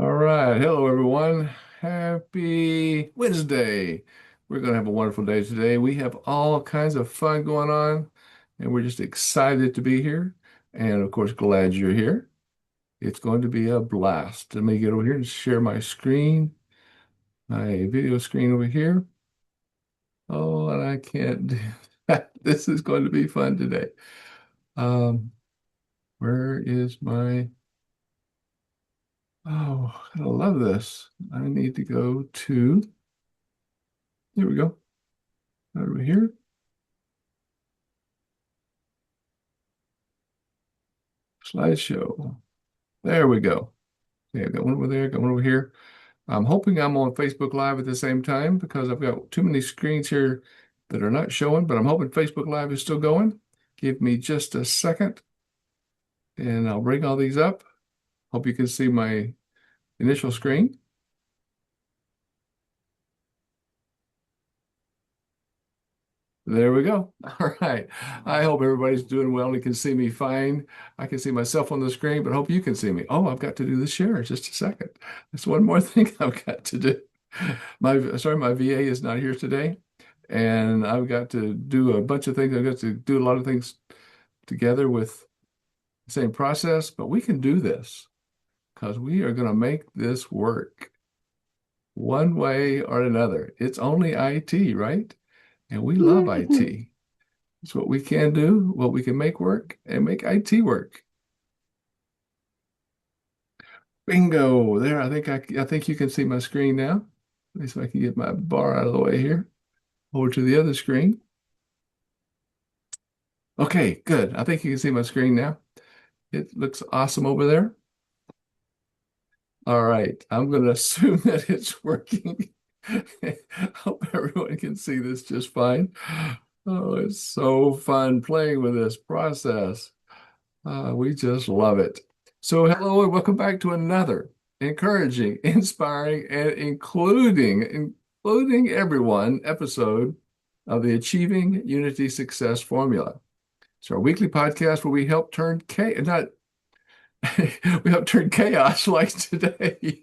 All right. Hello, everyone. Happy Wednesday. We're going to have a wonderful day today. We have all kinds of fun going on, and we're just excited to be here. And of course, glad you're here. It's going to be a blast. Let me get over here and share my screen, my video screen over here. Oh, and I can't do that. This is going to be fun today. Um, where is my, oh, I love this. I need to go to, here we go. Over here. Slideshow. There we go. Okay, I've got one over there, got one over here. I'm hoping I'm on Facebook Live at the same time because I've got too many screens here that are not showing, but I'm hoping Facebook Live is still going. Give me just a second and I'll bring all these up. Hope you can see my initial screen. There we go. All right. I hope everybody's doing well and can see me fine. I can see myself on the screen, but hope you can see me. Oh, I've got to do the share in just a second. That's one more thing I've got to do. My VA is not here today, and I've got to do a bunch of things. I've got to do a lot of things together with the same process, but we can do this because we are going to make this work one way or another. It's only IT, right? And we love IT. It's what we can do, what we can make work, and make IT work. Bingo! There, I think you can see my screen now. At least if I can get my bar out of the way here. Over to the other screen. Okay, good. I think you can see my screen now. It looks awesome over there. All right, I'm going to assume that it's working. Hope everyone can see this just fine. Oh, it's so fun playing with this process. We just love it. So, hello and welcome back to another encouraging, inspiring, and including everyone episode of the Achieving Unity Success Formula. It's our weekly podcast where we help turn not we help turn chaos like today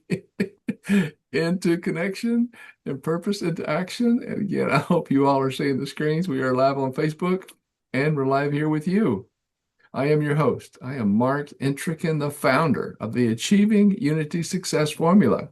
into connection and purpose into action. And again, I hope you all are seeing the screens. We are live on Facebook and we're live here with you. I am your host. I am Mark Intrican, the founder of the Achieving Unity Success Formula.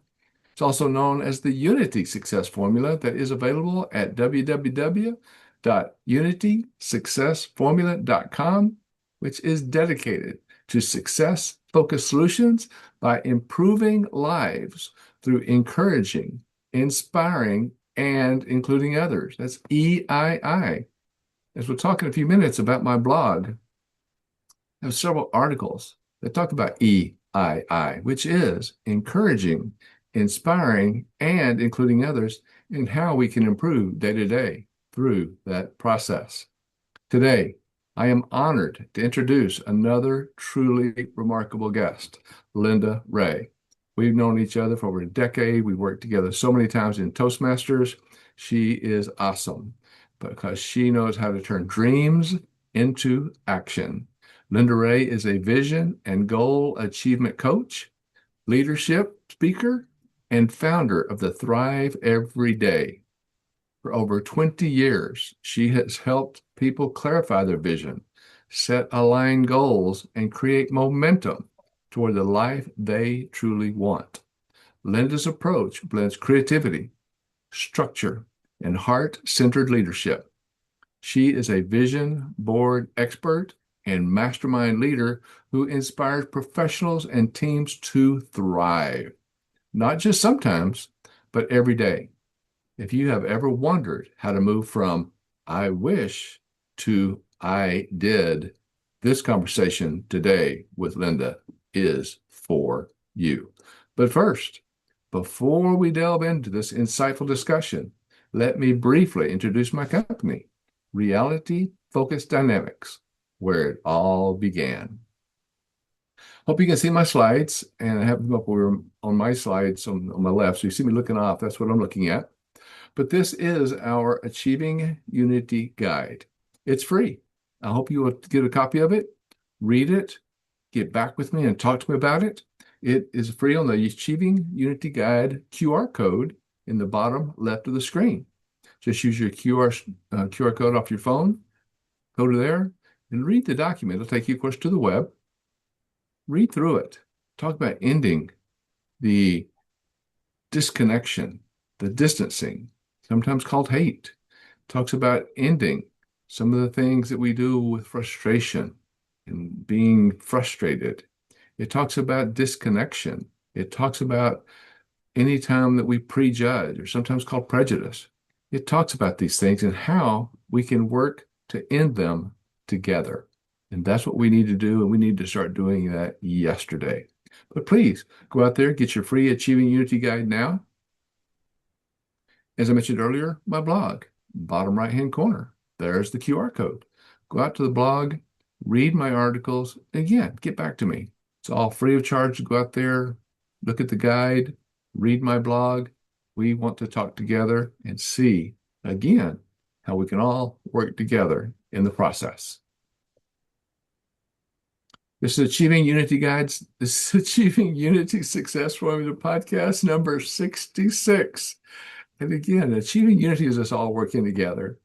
It's also known as the Unity Success Formula that is available at www.unitysuccessformula.com, which is dedicated to success-focused solutions by improving lives through encouraging, inspiring, and including others. That's EII. As we'll talk in a few minutes about my blog, I have several articles that talk about EII, which is encouraging, inspiring, and including others in how we can improve day to day through that process. Today, I am honored to introduce another truly remarkable guest, Linda Ray. We've known each other for over a decade. We've worked together so many times in Toastmasters. She is awesome because she knows how to turn dreams into action. Linda Ray is a vision and goal achievement coach, leadership speaker, and founder of the Thrive Every Day. For over 20 years, she has helped people clarify their vision, set aligned goals, and create momentum toward the life they truly want. Linda's approach blends creativity, structure, and heart-centered leadership. She is a vision board expert and mastermind leader who inspires professionals and teams to thrive, not just sometimes, but every day. If you have ever wondered how to move from I wish to I did, this conversation today with Linda is for you. But first, before we delve into this insightful discussion, let me briefly introduce my company, Reality Focused Dynamics, where it all began. Hope you can see my slides, and I have them up over on my slides on my left. So you see me looking off, that's what I'm looking at. But this is our Achieving Unity Guide. It's free. I hope you will get a copy of it, read it, get back with me and talk to me about it. It is free on the Achieving Unity Guide QR code in the bottom left of the screen. Just use your QR code off your phone, go to there, and read the document. It'll take you, of course, to the web. Read through it. Talk about ending the disconnection, the distancing, sometimes called hate. Talks about ending some of the things that we do with frustration and being frustrated. It talks about disconnection. It talks about any time that we prejudge, or sometimes called prejudice. It talks about these things and how we can work to end them together. And that's what we need to do, and we need to start doing that yesterday. But please go out there, get your free Achieving Unity Guide now. As I mentioned earlier, my blog, bottom right-hand corner, there's the QR code. Go out to the blog, read my articles, and again, get back to me. It's all free of charge to go out there, look at the guide, read my blog. We want to talk together and see, again, how we can all work together in the process. This is Achieving Unity Guides. This is Achieving Unity Success Formula podcast number 66. And again, Achieving Unity is us all working together.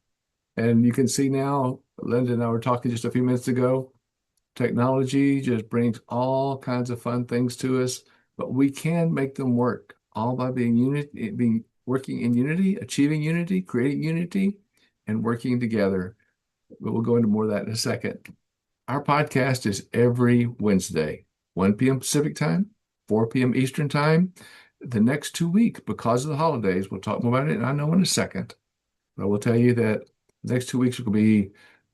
And you can see now, Linda and I were talking just a few minutes ago, technology just brings all kinds of fun things to us, but we can make them work all by being working in unity, achieving unity, creating unity, and working together. But we'll go into more of that in a second. Our podcast is every Wednesday, 1 p.m. Pacific time, 4 p.m. Eastern time. The next 2 weeks, because of the holidays, we'll talk more about it, and I know in a second. But I will tell you that the next 2 weeks will be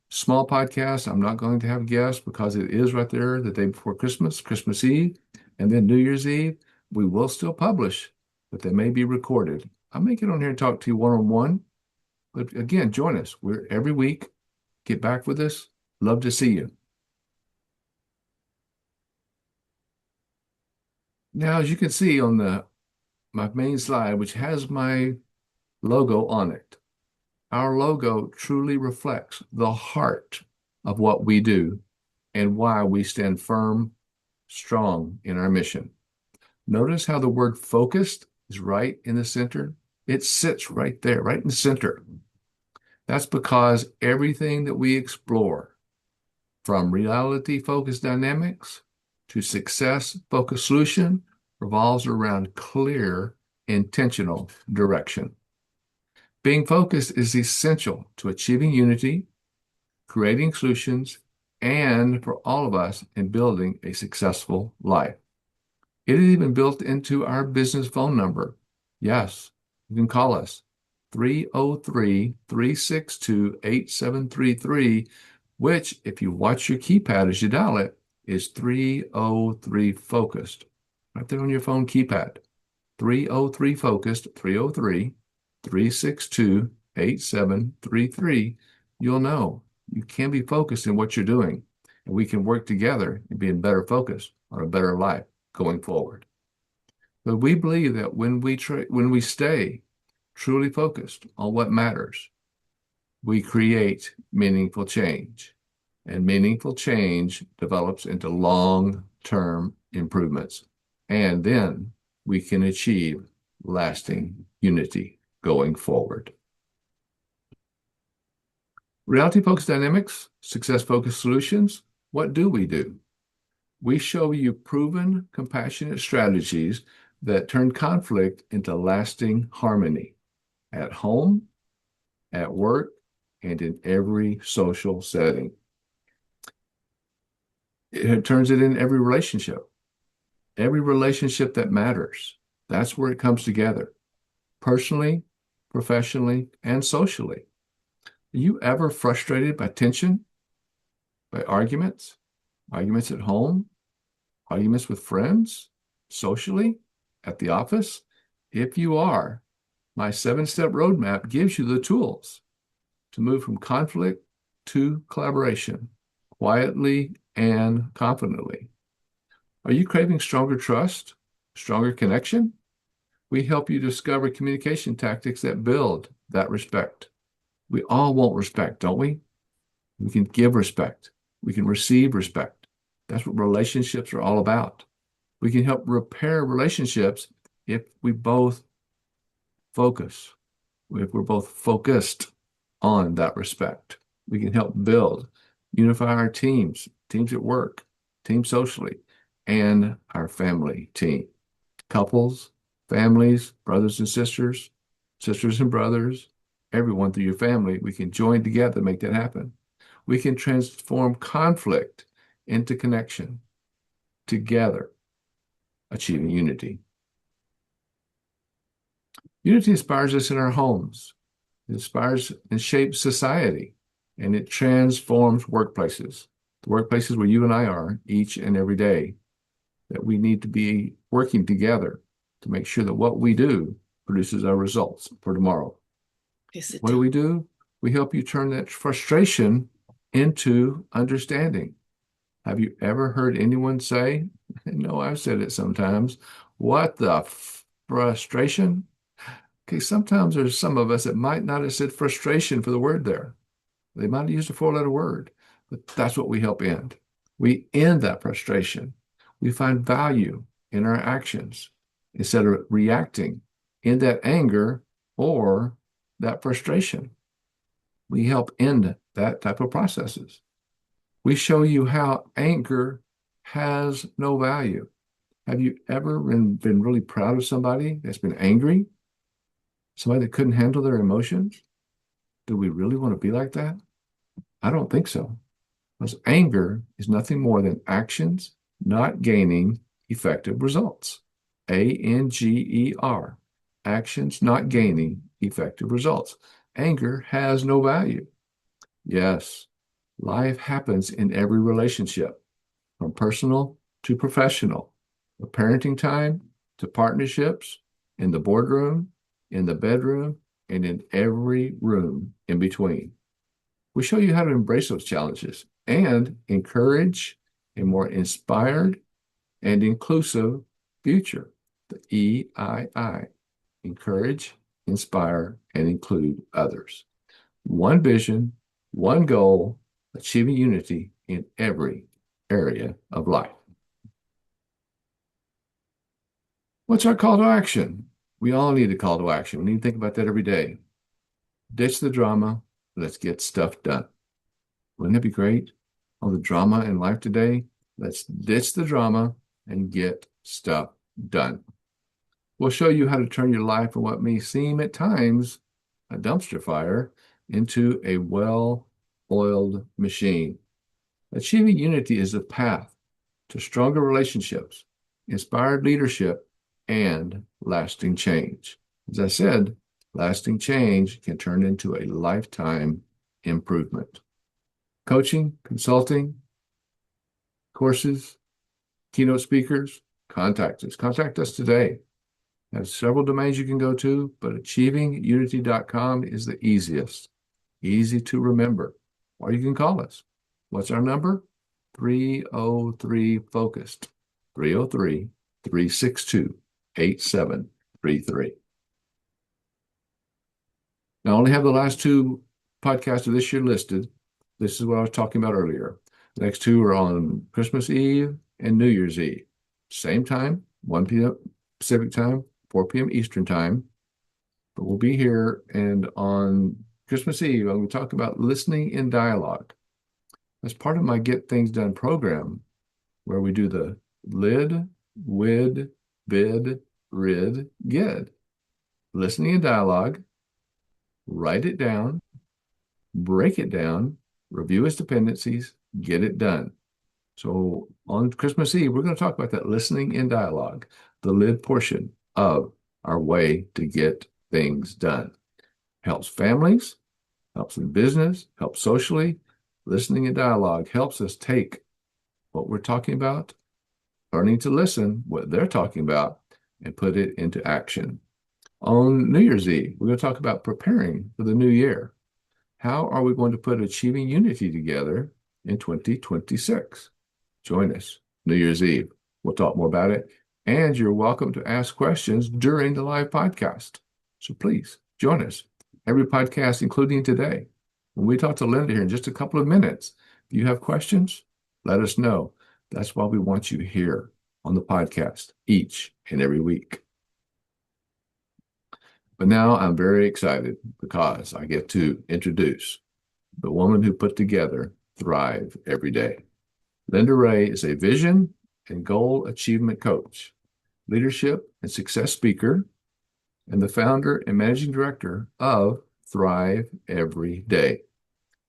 small podcasts. I'm not going to have guests because it is right there the day before Christmas, Christmas Eve, and then New Year's Eve. We will still publish, but they may be recorded. I may get on here and talk to you one-on-one, but again, join us. We're every week. Get back with us. Love to see you. Now, as you can see on my main slide, which has my logo on it, our logo truly reflects the heart of what we do and why we stand firm, strong in our mission. Notice how the word focused is right in the center. It sits right there, right in the center. That's because everything that we explore, from reality-focused dynamics to success-focused solution, revolves around clear, intentional direction. Being focused is essential to achieving unity, creating solutions, and for all of us in building a successful life. It is even built into our business phone number. Yes, you can call us 303-362-8733, which, if you watch your keypad as you dial it, is 303 focused. Right there on your phone keypad. 303 focused, 303-362-8733. You'll know you can be focused in what you're doing, and we can work together and be in better focus on a better life going forward. But we believe that when we stay truly focused on what matters, we create meaningful change, and meaningful change develops into long-term improvements, and then we can achieve lasting unity going forward. Reality-focused dynamics, success-focused solutions. What do? We show you proven, compassionate strategies that turn conflict into lasting harmony at home, at work, and in every social setting. It turns it in every relationship that matters. That's where it comes together, personally, professionally, and socially. Are you ever frustrated by tension, by arguments at home, arguments with friends, socially, at the office? If you are, my 7-step roadmap gives you the tools to move from conflict to collaboration, quietly and confidently. Are you craving stronger trust, stronger connection? We help you discover communication tactics that build that respect. We all want respect, don't we? We can give respect. We can receive respect. That's what relationships are all about. We can help repair relationships if we both focus, if we're both focused on that respect. We can help build, unify our teams, teams at work, teams socially, and our family team. Couples, families, brothers and sisters, sisters and brothers, everyone through your family, we can join together to make that happen. We can transform conflict into connection together, achieving unity. Unity inspires us in our homes. It inspires and shapes society, and it transforms workplaces, the workplaces where you and I are each and every day, that we need to be working together to make sure that what we do produces our results for tomorrow. Yes, What do? We help you turn that frustration into understanding. Have you ever heard anyone say, no, I've said it sometimes, what the frustration? Okay, sometimes there's some of us that might not have said frustration for the word there. They might have used a four-letter word, but that's what we help end. We end that frustration. We find value in our actions instead of reacting in that anger or that frustration. We help end that type of processes. We show you how anger has no value. Have you ever been really proud of somebody that's been angry? Somebody that couldn't handle their emotions? Do we really want to be like that? I don't think so. Because anger is nothing more than actions not gaining effective results. ANGER. Actions not gaining effective results. Anger has no value. Yes, life happens in every relationship, from personal to professional, from parenting time to partnerships, in the boardroom, in the bedroom, and in every room in between. We show you how to embrace those challenges and encourage a more inspired and inclusive future. The EII. Encourage, inspire, and include others. One vision, one goal, achieving unity in every area of life. What's our call to action? We all need a call to action. We need to think about that every day. Ditch the drama. Let's get stuff done. Wouldn't it be great? All the drama in life today. Let's ditch the drama and get stuff done. We'll show you how to turn your life from what may seem at times a dumpster fire into a well-oiled machine. Achieving unity is a path to stronger relationships, inspired leadership, and lasting change. As I said, lasting change can turn into a lifetime improvement. Coaching, consulting, courses, keynote speakers, contact us. Contact us today. We have several domains you can go to, but achievingunity.com is the easiest, easy to remember. Or you can call us. What's our number? 303 Focused, 303-362-8733. Now, I only have the last two podcasts of this year listed. This is what I was talking about earlier. The next two are on Christmas Eve and New Year's Eve. Same time, 1 p.m. Pacific time, 4 p.m. Eastern time. But we'll be here, and on Christmas Eve, I'm going to talk about listening in dialogue. As part of my Get Things Done program, where we do the lid, wid, bid, rid, gid. Listening in dialogue, write it down, break it down, review its dependencies, get it done. So on Christmas Eve, we're going to talk about that listening in dialogue, the lid portion of our way to get things done. Helps families, helps in business, helps socially. Listening in dialogue helps us take what we're talking about, learning to listen, what they're talking about, and put it into action. On New Year's Eve, we're going to talk about preparing for the new year. How are we going to put achieving unity together in 2026? Join us New Year's Eve. We'll talk more about it. And you're welcome to ask questions during the live podcast. So please join us. Every podcast, including today. When we talk to Linda here in just a couple of minutes, if you have questions, let us know. That's why we want you here on the podcast each and every week. But now I'm very excited because I get to introduce the woman who put together Thrive Every Day. Linda Ray is a vision and goal achievement coach, leadership and success speaker, and the founder and managing director of Thrive Every Day.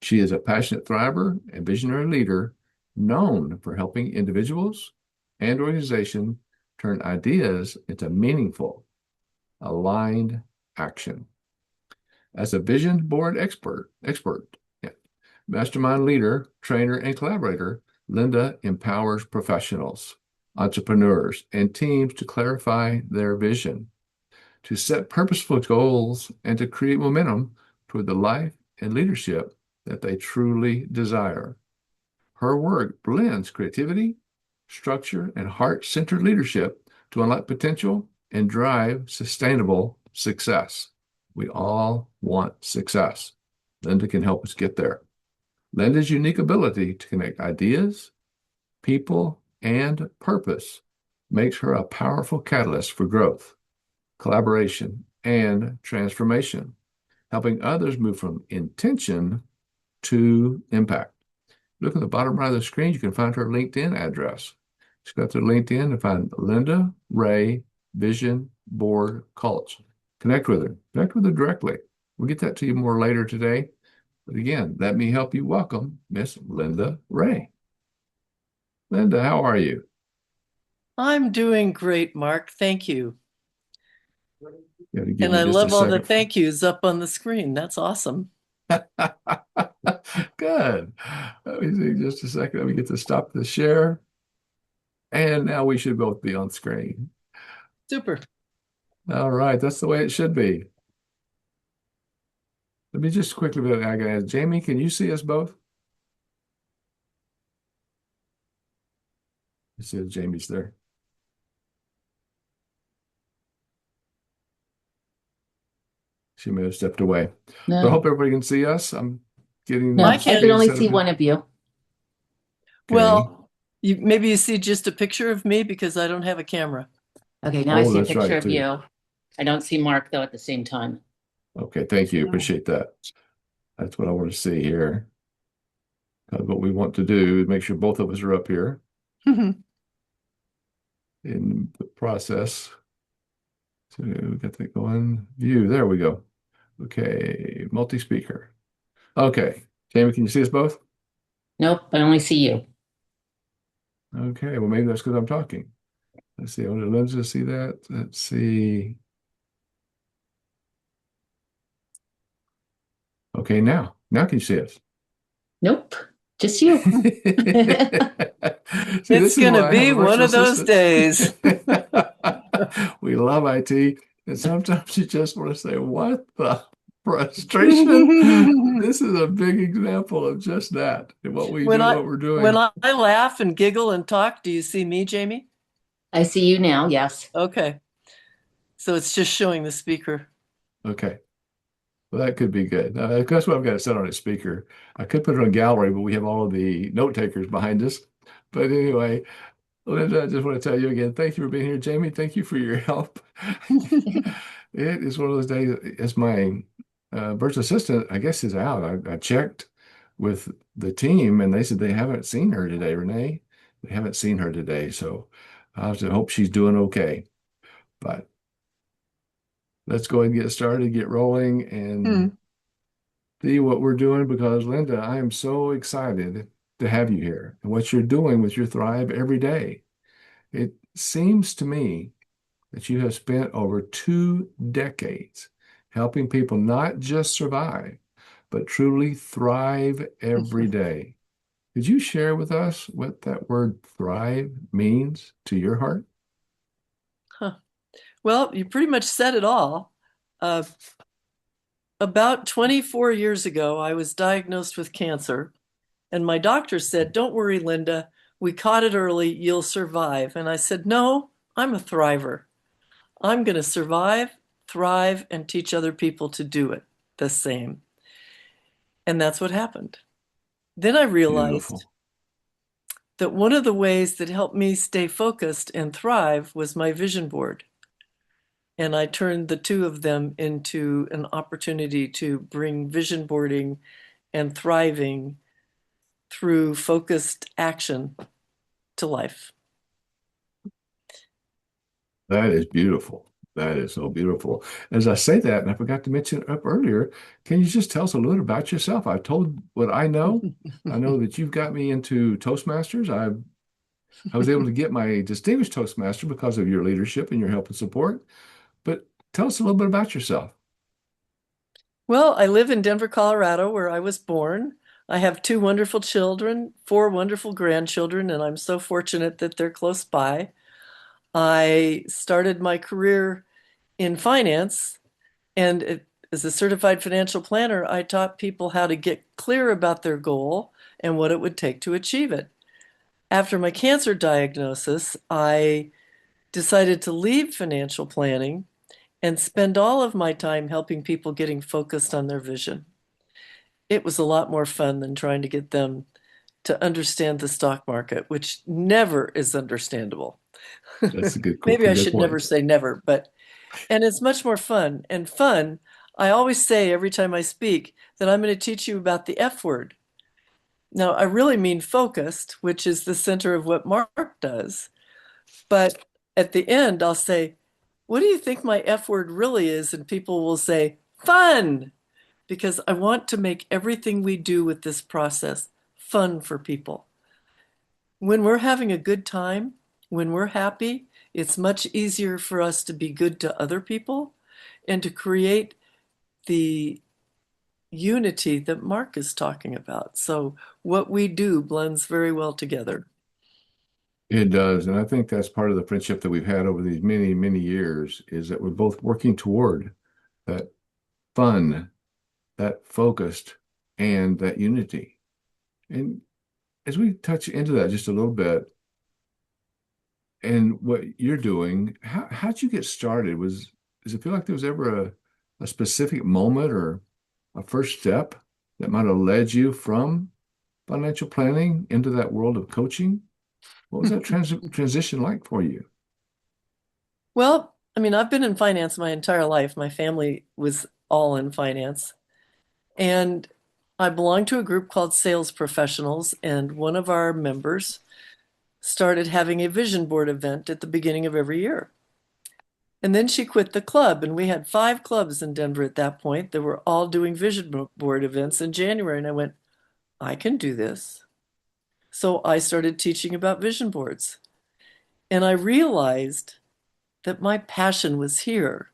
She is a passionate thriver and visionary leader known for helping individuals and organizations turn ideas into meaningful, aligned action. As a vision board expert, yeah, mastermind leader, trainer, and collaborator, Linda empowers professionals, entrepreneurs, and teams to clarify their vision, to set purposeful goals, and to create momentum toward the life and leadership that they truly desire. Her work blends creativity, structure, and heart-centered leadership to unlock potential and drive sustainable success. We all want success. Linda can help us get there. Linda's unique ability to connect ideas, people, and purpose makes her a powerful catalyst for growth, collaboration, and transformation, helping others move from intention to impact. Look at the bottom right of the screen. You can find her LinkedIn address. Just go to LinkedIn and find Linda Ray Vision Board Coach. Connect with her. Connect with her directly. We'll get that to you more later today. But again, let me help you welcome Miss Linda Ray. Linda, how are you? I'm doing great, Mark. Thank you. Give And me I just a love all the second. thank yous up on the screen. That's awesome. Good. Let me see just a second. Let me get to stop the share. And now we should both be on screen. Super. All right, that's the way it should be. Let me just quickly, I gotta ask Jamie, can you see us both? Let's see if Jamie's there. She may have stepped away. But I hope No, everybody can see us. I'm getting no, I the I can can. screen only set see up one here. of you. Okay. Well, maybe you see just a picture of me because I don't have a camera. Okay, now I Oh, see a that's picture right, of too. you. I don't see Mark though at the same time. Okay, thank you. Appreciate that. That's what I want to see here. What we want to do is make sure both of us are up here in the process. So we got that going. View, there we go. Okay, multi-speaker. Okay, Jamie, can you see us both? Nope, I only see you. Okay, well, maybe that's because I'm talking. Let's see. I want Lindsay to see that. Let's see. Okay, now can you see us? Nope, just you. See, It's this is going to why I have be a one virtual of those assistant. days. We love IT, and sometimes you just want to say, "What the frustration?" This is a big example of just that, and what we When do, I what we're when doing. I laugh and giggle and talk, do you see me, Jamie? I see you now, yes. Okay. So it's just showing the speaker. Okay, well, that could be good. That's what I've got it set on a speaker. I could put it on gallery, but we have all of the note takers behind us. But anyway, Linda, I just want to tell you again, thank you for being here. Jamie, thank you for your help. It is one of those days, as my virtual assistant, I guess, is out. I checked with the team and they said they haven't seen her today, Renee. They haven't seen her today. So I have to hope she's doing okay. But let's go ahead and get started, get rolling, and Hmm. see what we're doing because, Linda, I am so excited to have you here and what you're doing with your Thrive every day. It seems to me that you have spent over 2 decades helping people not just survive, but truly thrive every day. Could you share with us what that word thrive means to your heart? Huh. Well, you pretty much said it all. Uh, about 24 years ago, I was diagnosed with cancer. And my doctor said, "Don't worry, Linda. We caught it early. You'll survive." And I said, "No, I'm a thriver. I'm going to survive, thrive, and teach other people to do it the same." And that's what happened. Then I realized Beautiful. that one of the ways that helped me stay focused and thrive was my vision board. And I turned the two of them into an opportunity to bring vision boarding and thriving through focused action to life. That is beautiful. That is so beautiful. As I say that, and I forgot to mention it up earlier, can you just tell us a little about yourself? I've told what I know. I know that you've got me into Toastmasters. I was able to get my distinguished Toastmaster because of your leadership and your help and support. But tell us a little bit about yourself. Well, I live in Denver, Colorado, where I was born. I have two wonderful children, four wonderful grandchildren, and I'm so fortunate that they're close by. I started my career in finance, and as a certified financial planner, I taught people how to get clear about their goal and what it would take to achieve it. After my cancer diagnosis, I decided to leave financial planning and spend all of my time helping people getting focused on their vision. It was a lot more fun than trying to get them to understand the stock market, which never is understandable. That's Maybe a I good should never point. say never, but and it's much more fun. And fun, I always say every time I speak that I'm going to teach you about the F word. Now, I really mean focused, which is the center of what Mark does. But at the end, I'll say, what do you think my F word really is? And people will say, fun, because I want to make everything we do with this process fun for people. When we're having a good time, when we're happy, it's much easier for us to be good to other people and to create the unity that Mark is talking about. So what we do blends very well together. It does. And I think that's part of the friendship that we've had over these many, many years is that we're both working toward that fun, that focused, and that unity. And as we touch into that just a little bit, and what you're doing, how'd you get started? Does it feel like there was ever a specific moment or a first step that might have led you from financial planning into that world of coaching? What was that transition like for you? Well, I mean, I've been in finance my entire life. My family was all in finance. And I belong to a group called Sales Professionals, and one of our members started having a vision board event at the beginning of every year. And then she quit the club, and we had 5 clubs in Denver at that point that were all doing vision board events in January. And I went, I can do this. So I started teaching about vision boards. And I realized that my passion was here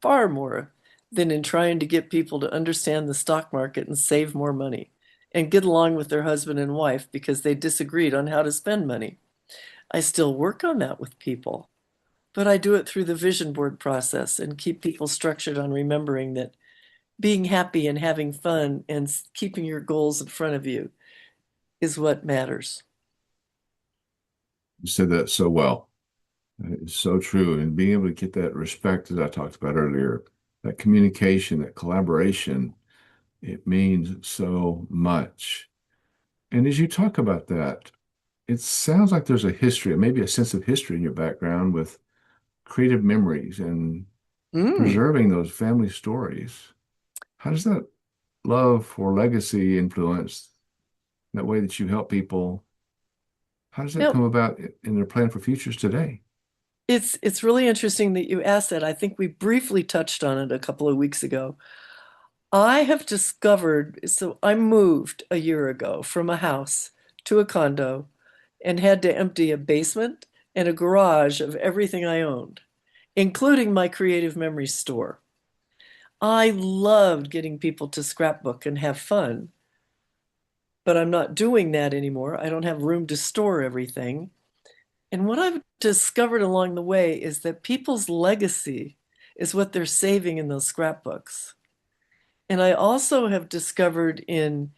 far more than in trying to get people to understand the stock market and save more money and get along with their husband and wife because they disagreed on how to spend money. I still work on that with people, but I do it through the vision board process and keep people structured on remembering that being happy and having fun and keeping your goals in front of you is what matters. You said that so well. It's so true. And being able to get that respect, as I talked about earlier, that communication, that collaboration, it means so much. And as you talk about that, it sounds like there's a history, maybe a sense of history in your background with creative memories and Mm. preserving those family stories. How does that love for legacy influence that way that you help people? How does that Now, come about in their plan for futures today? it's really interesting that you asked that. I think we briefly touched on it a couple of weeks ago. I have discovered, so I moved a year ago from a house to a condo and had to empty a basement and a garage of everything I owned, including my creative memory store. I loved getting people to scrapbook and have fun, but I'm not doing that anymore. I don't have room to store everything. And what I've discovered along the way is that people's legacy is what they're saving in those scrapbooks. And I also have discovered in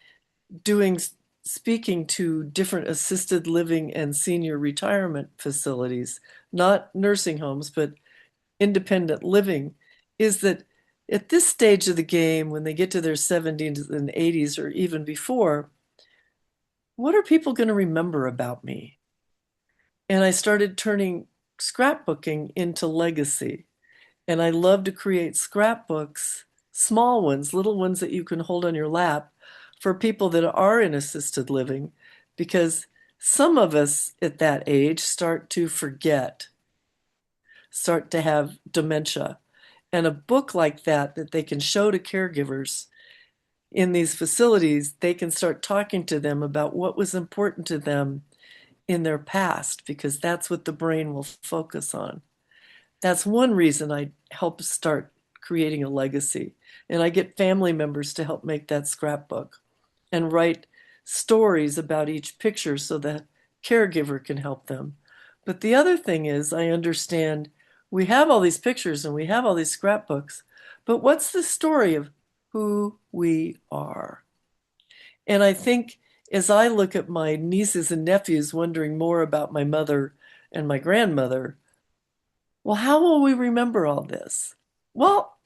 doing speaking to different assisted living and senior retirement facilities, not nursing homes, but independent living, is that at this stage of the game, when they get to their 70s and 80s or even before, what are people going to remember about me? And I started turning scrapbooking into legacy. And I love to create scrapbooks, small ones, little ones that you can hold on your lap for people that are in assisted living, because some of us at that age start to forget, start to have dementia. And a book like that that they can show to caregivers in these facilities, they can start talking to them about what was important to them in their past, because that's what the brain will focus on. That's one reason I help start creating a legacy. And I get family members to help make that scrapbook and write stories about each picture so the caregiver can help them. But the other thing is, I understand we have all these pictures and we have all these scrapbooks, but what's the story of who we are? And I think as I look at my nieces and nephews wondering more about my mother and my grandmother, well, how will we remember all this? Well,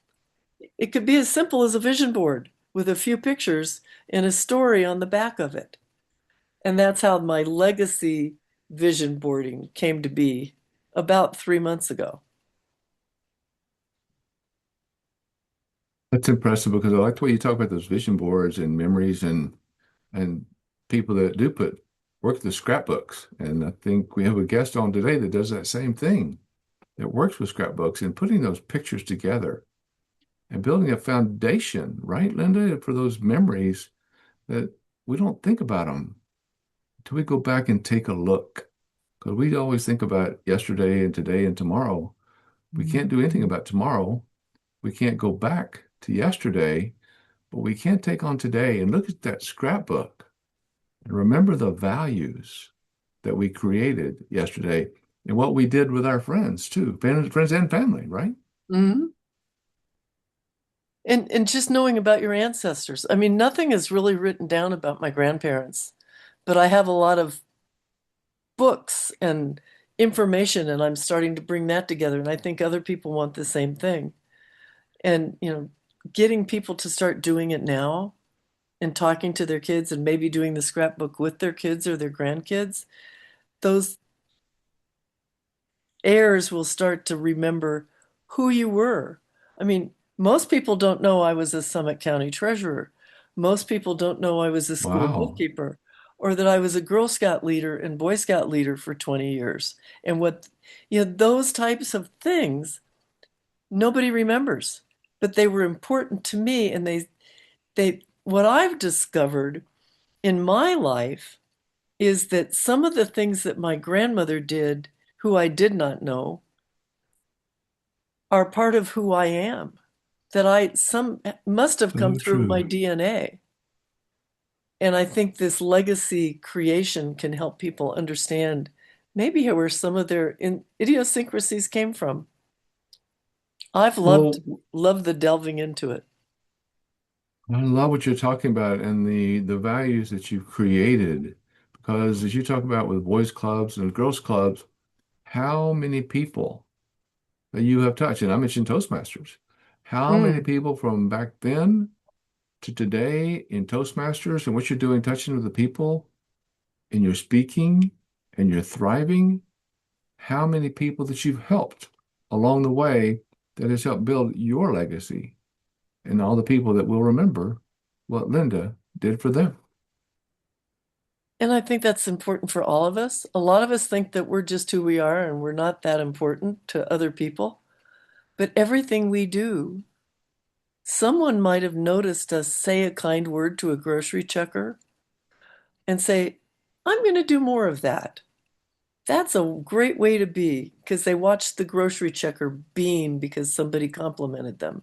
it could be as simple as a vision board with a few pictures and a story on the back of it. And that's how my legacy vision boarding came to be about 3 months ago. That's impressive because I like the way you talk about those vision boards and memories and people that do put work the scrapbooks. And I think we have a guest on today that does that same thing, that works with scrapbooks and putting those pictures together and building a foundation, right, Linda, for those memories that we don't think about them until we go back and take a look. Because we always think about yesterday and today and tomorrow. We can't do anything about tomorrow. We can't go back to yesterday, but we can take on today and look at that scrapbook and remember the values that we created yesterday and what we did with our friends too, friends and family, right? Mhm. And just knowing about your ancestors. I mean, nothing is really written down about my grandparents, but I have a lot of books and information, and I'm starting to bring that together. And I think other people want the same thing. And, getting people to start doing it now and talking to their kids and maybe doing the scrapbook with their kids or their grandkids, those heirs will start to remember who you were. I mean, most people don't know I was a Summit County treasurer. Most people don't know I was a school Wow. bookkeeper or that I was a Girl Scout leader and Boy Scout leader for 20 years. And those types of things, nobody remembers, but they were important to me. And what I've discovered in my life is that some of the things that my grandmother did, who I did not know, are part of who I am, that I some must have come So through my true. DNA. And I think this legacy creation can help people understand maybe where some of their idiosyncrasies came from. I've loved Well, loved the delving into it. I love what you're talking about and the values that you've created. Because as you talk about with boys clubs and girls clubs, how many people that you have touched, and I mentioned Toastmasters, how many Mm. people from back then to today in Toastmasters and what you're doing, touching with the people and you're speaking and you're thriving, how many people that you've helped along the way that has helped build your legacy and all the people that will remember what Linda did for them. And I think that's important for all of us. A lot of us think that we're just who we are and we're not that important to other people. But everything we do, someone might have noticed us say a kind word to a grocery checker and say, I'm going to do more of that. That's a great way to be because they watched the grocery checker beam because somebody complimented them.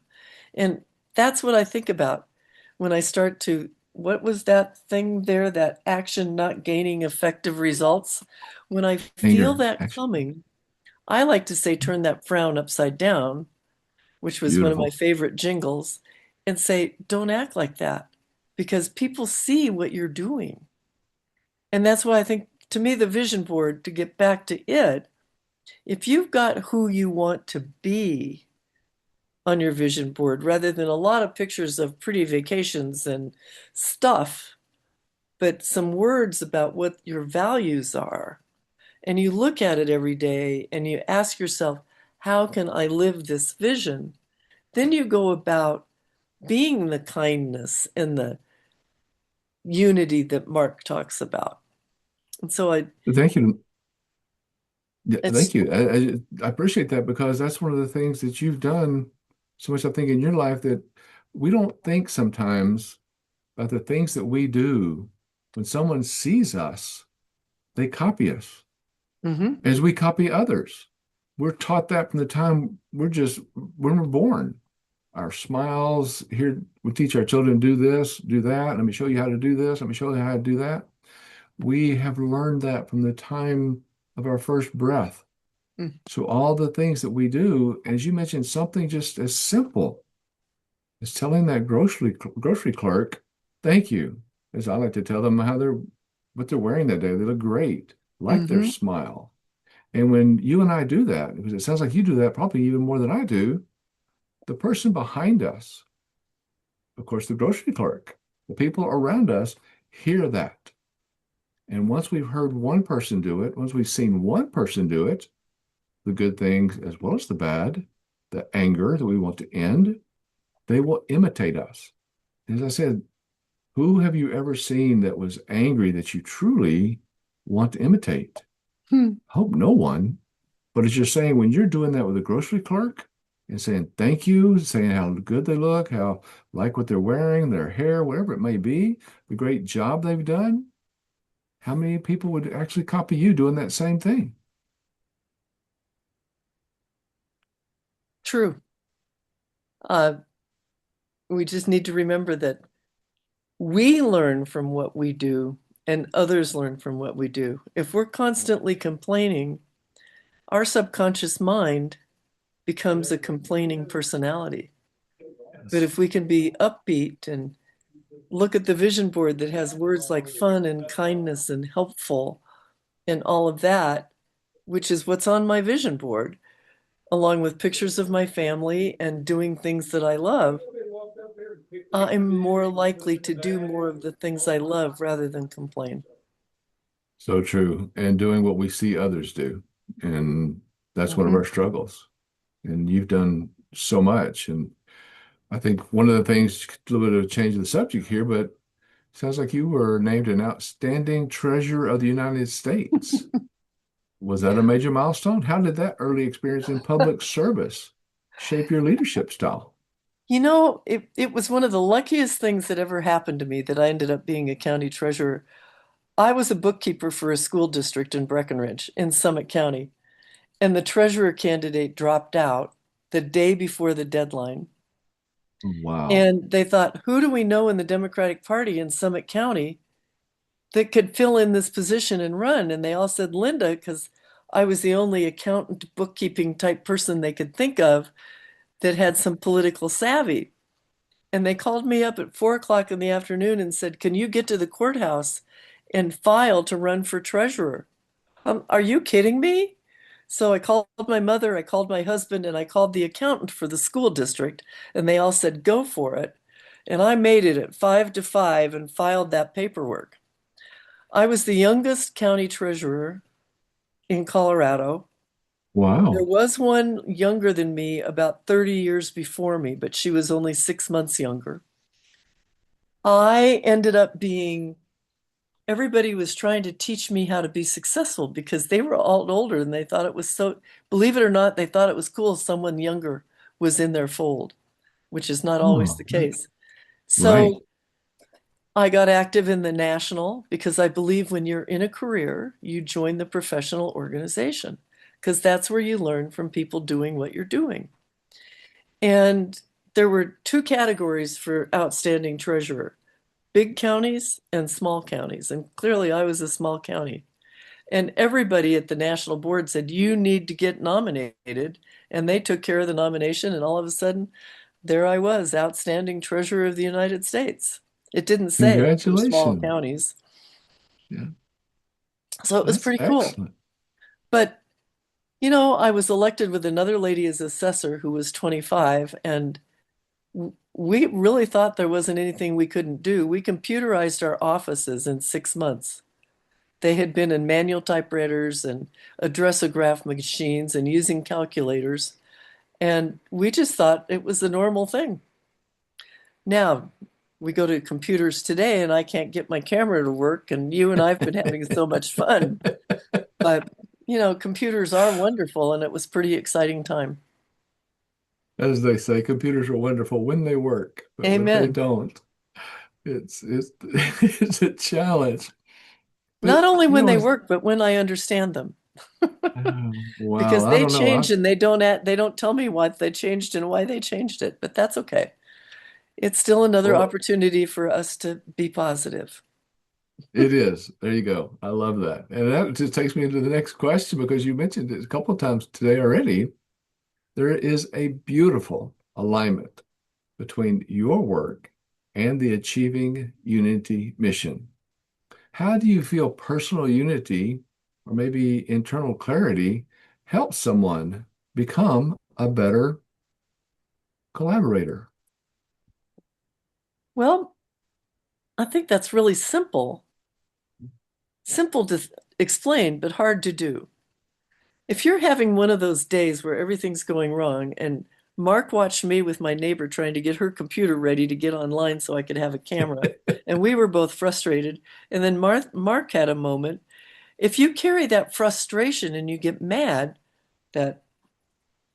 And that's what I think about when I start to, what was that thing there, that action not gaining effective results? When I feel Anger, that action, coming, I like to say, turn that frown upside down, which was one of my beautiful. favorite jingles, and say, don't act like that because people see what you're doing. And that's why I think, to me, the vision board, to get back to it, if you've got who you want to be on your vision board, rather than a lot of pictures of pretty vacations and stuff, but some words about what your values are. And you look at it every day and you ask yourself, how can I live this vision? Then you go about being the kindness and the unity that Mark talks about. And so Thank you. Yeah, it's thank you. I appreciate that because that's one of the things that you've done so much, I think, in your life that we don't think sometimes about the things that we do. When someone sees us, they copy us mhm, as we copy others. We're taught that from the time when we're born. Our smiles here, we teach our children, do this, do that. Let me show you how to do this. Let me show you how to do that. We have learned that from the time of our first breath. mm, So all the things that we do, as you mentioned, something just as simple as telling that grocery clerk, thank you, as I like to tell them what they're wearing that day. They look great, like their mhm, smile. And when you and I do that, because it sounds like you do that probably even more than I do, the person behind us, of course, the grocery clerk, the people around us hear that. And once we've heard one person do it, once we've seen one person do it, the good things as well as the bad, the anger that we want to end, they will imitate us. As I said, who have you ever seen that was angry that you truly want to imitate? hmm. I hope no one. But as you're saying, when you're doing that with a grocery clerk and saying thank you, saying how good they look, how like what they're wearing, their hair, whatever it may be, the great job they've done, how many people would actually copy you doing that same thing? True. Uh, we just need to remember that we learn from what we do and others learn from what we do. If we're constantly complaining, our subconscious mind becomes a complaining personality. But Yes. if we can be upbeat and look at the vision board that has words like fun and kindness and helpful and all of that, which is what's on my vision board, along with pictures of my family and doing things that I love, I'm more likely to do more of the things I love rather than complain. So true. And doing what we see others do. And that's one of our Mhm. struggles. And you've done so much. And I think one of the things, a little bit of change of the subject here, but sounds like you were named an outstanding treasurer of the United States. Was that a major milestone? How did that early experience in public service shape your leadership style? It was one of the luckiest things that ever happened to me that I ended up being a county treasurer. I was a bookkeeper for a school district in Breckenridge in Summit County, and the treasurer candidate dropped out the day before the deadline. Wow. And they thought, who do we know in the Democratic Party in Summit County that could fill in this position and run? And they all said Linda, because I was the only accountant bookkeeping type person they could think of that had some political savvy. And they called me up at 4 o'clock in the afternoon and said, can you get to the courthouse and file to run for treasurer? Are you kidding me? So I called my mother, I called my husband, and I called the accountant for the school district, and they all said, go for it. And I made it at 5 to 5 and filed that paperwork. I was the youngest county treasurer in Colorado. There Wow. was one younger than me about 30 years before me, but she was only 6 months younger. I ended up being, everybody was trying to teach me how to be successful because they were all older and they thought it was so, believe it or not, they thought it was cool someone younger was in their fold, which is not always Oh, the case. right. So I got active in the national because I believe when you're in a career, you join the professional organization because that's where you learn from people doing what you're doing. And there were two categories for outstanding treasurer: big counties and small counties. And clearly, I was a small county. And everybody at the national board said, you need to get nominated. And they took care of the nomination. And all of a sudden, there I was, outstanding treasurer of the United States. It didn't say for small Congratulations. counties. Yeah, So it was that's pretty cool. excellent. But, I was elected with another lady as assessor who was 25. And we really thought there wasn't anything we couldn't do. We computerized our offices in 6 months. They had been in manual typewriters and addressograph machines and using calculators. And we just thought it was the normal thing. Now, we go to computers today and I can't get my camera to work, and you and I have been having so much fun. But, computers are wonderful, and it was pretty exciting time. As they say, computers are wonderful when they work, but when they Amen. don't, it's it's a challenge. Not But only you when know, they work, but when I understand them. wow, Because I they don't know. change and they don't tell me what they changed and why they changed it, but that's okay. It's still another Well, opportunity for us to be positive. it is. There you go. I love that. And that just takes me into the next question because you mentioned it a couple of times today already. There is a beautiful alignment between your work and the Achieving Unity mission. How do you feel personal unity or maybe internal clarity helps someone become a better collaborator? Well, I think that's really simple. Simple to explain, but hard to do. If you're having one of those days where everything's going wrong, and Mark watched me with my neighbor trying to get her computer ready to get online so I could have a camera, and we were both frustrated, and then Mark had a moment. If you carry that frustration and you get mad, that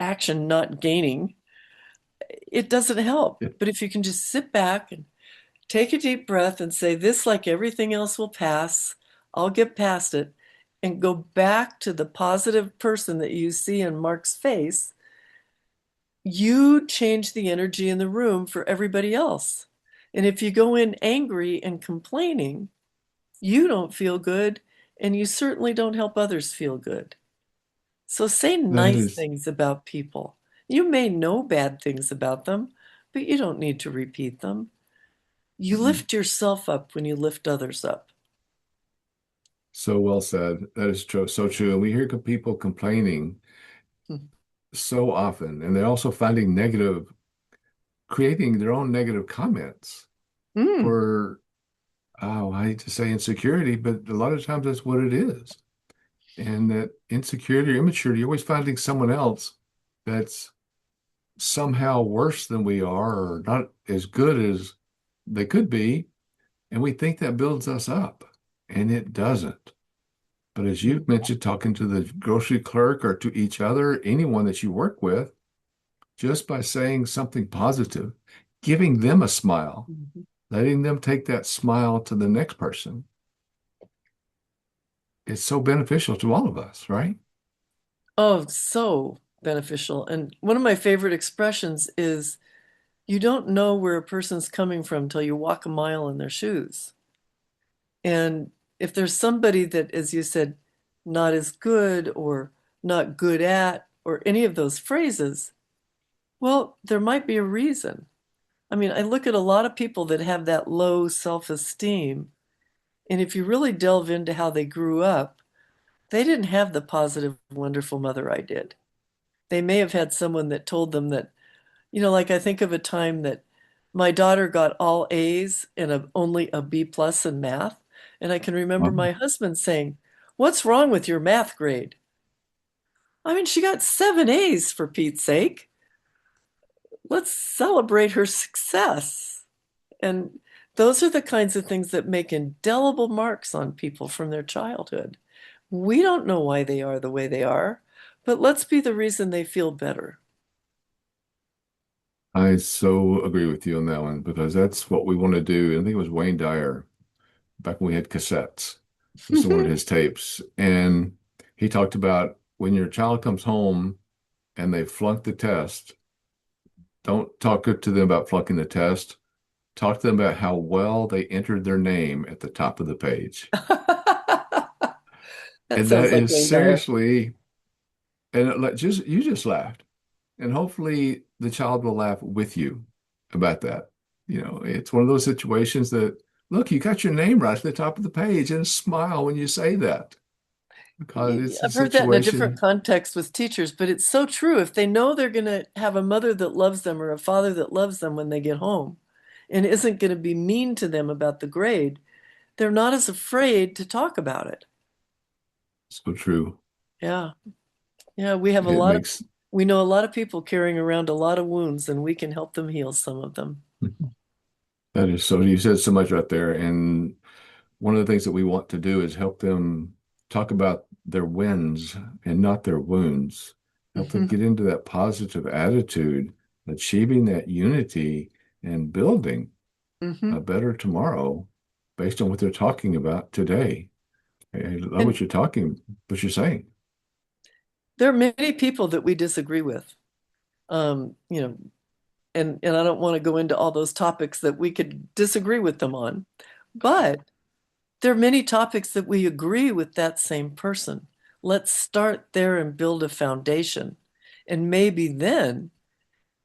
action not gaining, it doesn't help. But if you can just sit back and take a deep breath and say, this, like everything else, will pass, I'll get past it, and go back to the positive person that you see in Mark's face, you change the energy in the room for everybody else. And if you go in angry and complaining, you don't feel good, and you certainly don't help others feel good. So say That nice is things about people. You may know bad things about them, but you don't need to repeat them. You lift yourself up when you lift others up. so well said. That is true, so true. And we hear people complaining so often, and they're also finding creating their own negative comments Mm, for, oh, I hate to say insecurity, but a lot of times that's what it is. And that insecurity or immaturity, you're always finding someone else that's somehow worse than we are or not as good as they could be. And we think that builds us up, and it doesn't. But as you mentioned, talking to the grocery clerk or to each other, anyone that you work with, just by saying something positive, giving them a smile, mhm. letting them take that smile to the next person, it's so beneficial to all of us, right? Oh, so beneficial. And one of my favorite expressions is you don't know where a person's coming from till you walk a mile in their shoes. And if there's somebody that, as you said, not as good or not good at, or any of those phrases, well, there might be a reason. I mean, I look at a lot of people that have that low self-esteem, and if you really delve into how they grew up, they didn't have the positive, wonderful mother I did. They may have had someone that told them that, like I think of a time that my daughter got all A's and only a B plus in math. And I can remember Wow. my husband saying, "What's wrong with your math grade?" I mean, she got 7 A's for Pete's sake. Let's celebrate her success. And those are the kinds of things that make indelible marks on people from their childhood. We don't know why they are the way they are, but let's be the reason they feel better. I so agree with you on that one because that's what we want to do. I think it was Wayne Dyer back when we had cassettes. This is one of his tapes. And he talked about when your child comes home and they flunk the test, don't talk to them about flunking the test. Talk to them about how well they entered their name at the top of the page. That And that sounds like is Wayne Dyer. seriously, and just you just laughed. And hopefully the child will laugh with you about that. It's one of those situations that, look, you got your name right at the top of the page and smile when you say that. because it's a I've heard that in a different situation. context with teachers, but it's so true. If they know they're going to have a mother that loves them or a father that loves them when they get home and isn't going to be mean to them about the grade, they're not as afraid to talk about it. So true. Yeah. Yeah, we have a It lot of makes we know a lot of people carrying around a lot of wounds and we can help them heal some of them. that is so. You said so much right there, and one of the things that we want to do is help them talk about their wins and not their wounds. Help them Hmm. get into that positive attitude, achieving that unity and building Hmm. a better tomorrow based on what they're talking about today. I love And what you're saying. there are many people that we disagree with. You know, and I don't want to go into all those topics that we could disagree with them on, but there are many topics that we agree with that same person. Let's start there and build a foundation. And maybe then,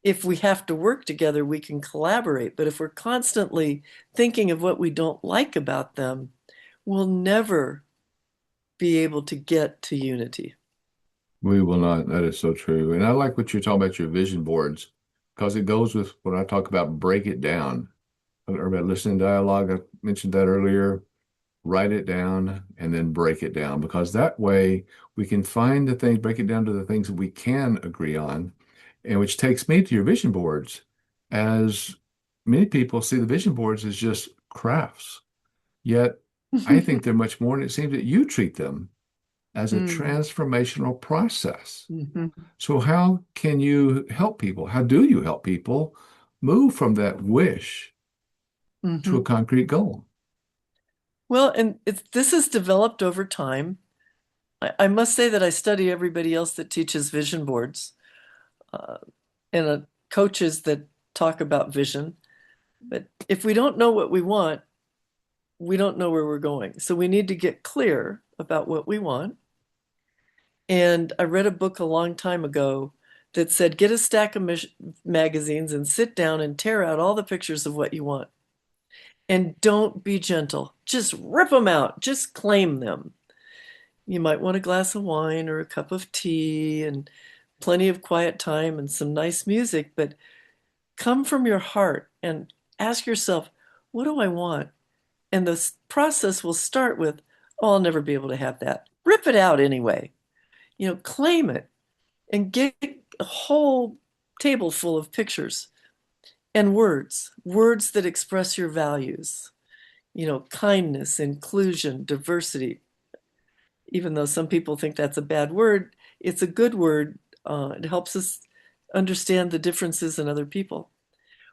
if we have to work together, we can collaborate. But if we're constantly thinking of what we don't like about them, we'll never be able to get to unity. We will not. That is so true. And I like what you're talking about your vision boards because it goes with what I talk about break it down. Or about listening dialogue. I mentioned that earlier. Write it down and then break it down because that way we can find the things, break it down to the things that we can agree on. And which takes me to your vision boards. As many people see the vision boards as just crafts, yet I think they're much more, and it seems that you treat them as a Mm. transformational process. Mhm. So, how can you help people? How do you help people move from that wish to a Mhm. concrete goal? Well, and this is developed over time. I must say that I study everybody else that teaches vision boards uh, and coaches that talk about vision. But if we don't know what we want, we don't know where we're going. So we need to get clear about what we want. And I read a book a long time ago that said, get a stack of magazines and sit down and tear out all the pictures of what you want. And don't be gentle. Just rip them out. Just claim them. You might want a glass of wine or a cup of tea and plenty of quiet time and some nice music, but come from your heart and ask yourself, what do I want? And the process will start with, oh, I'll never be able to have that. Rip it out anyway. Claim it and get a whole table full of pictures and words that express your values, kindness, inclusion, diversity. Even though some people think that's a bad word, it's a good word. It helps us understand the differences in other people.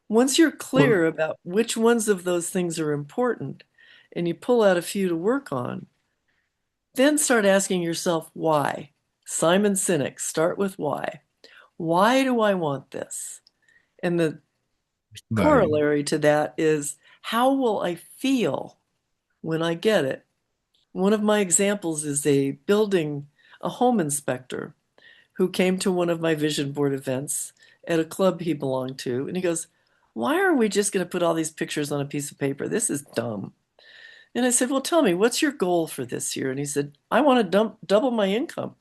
Once you're Well, clear about which ones of those things are important and you pull out a few to work on, then start asking yourself why. Simon Sinek, start with why. Why do I want this? And the value. corollary to that is how will I feel when I get it? One of my examples is a home inspector who came to one of my vision board events at a club he belonged to. And he goes, why are we just going to put all these pictures on a piece of paper? This is dumb. And I said, well, tell me, what's your goal for this year? And he said, I want to double my income.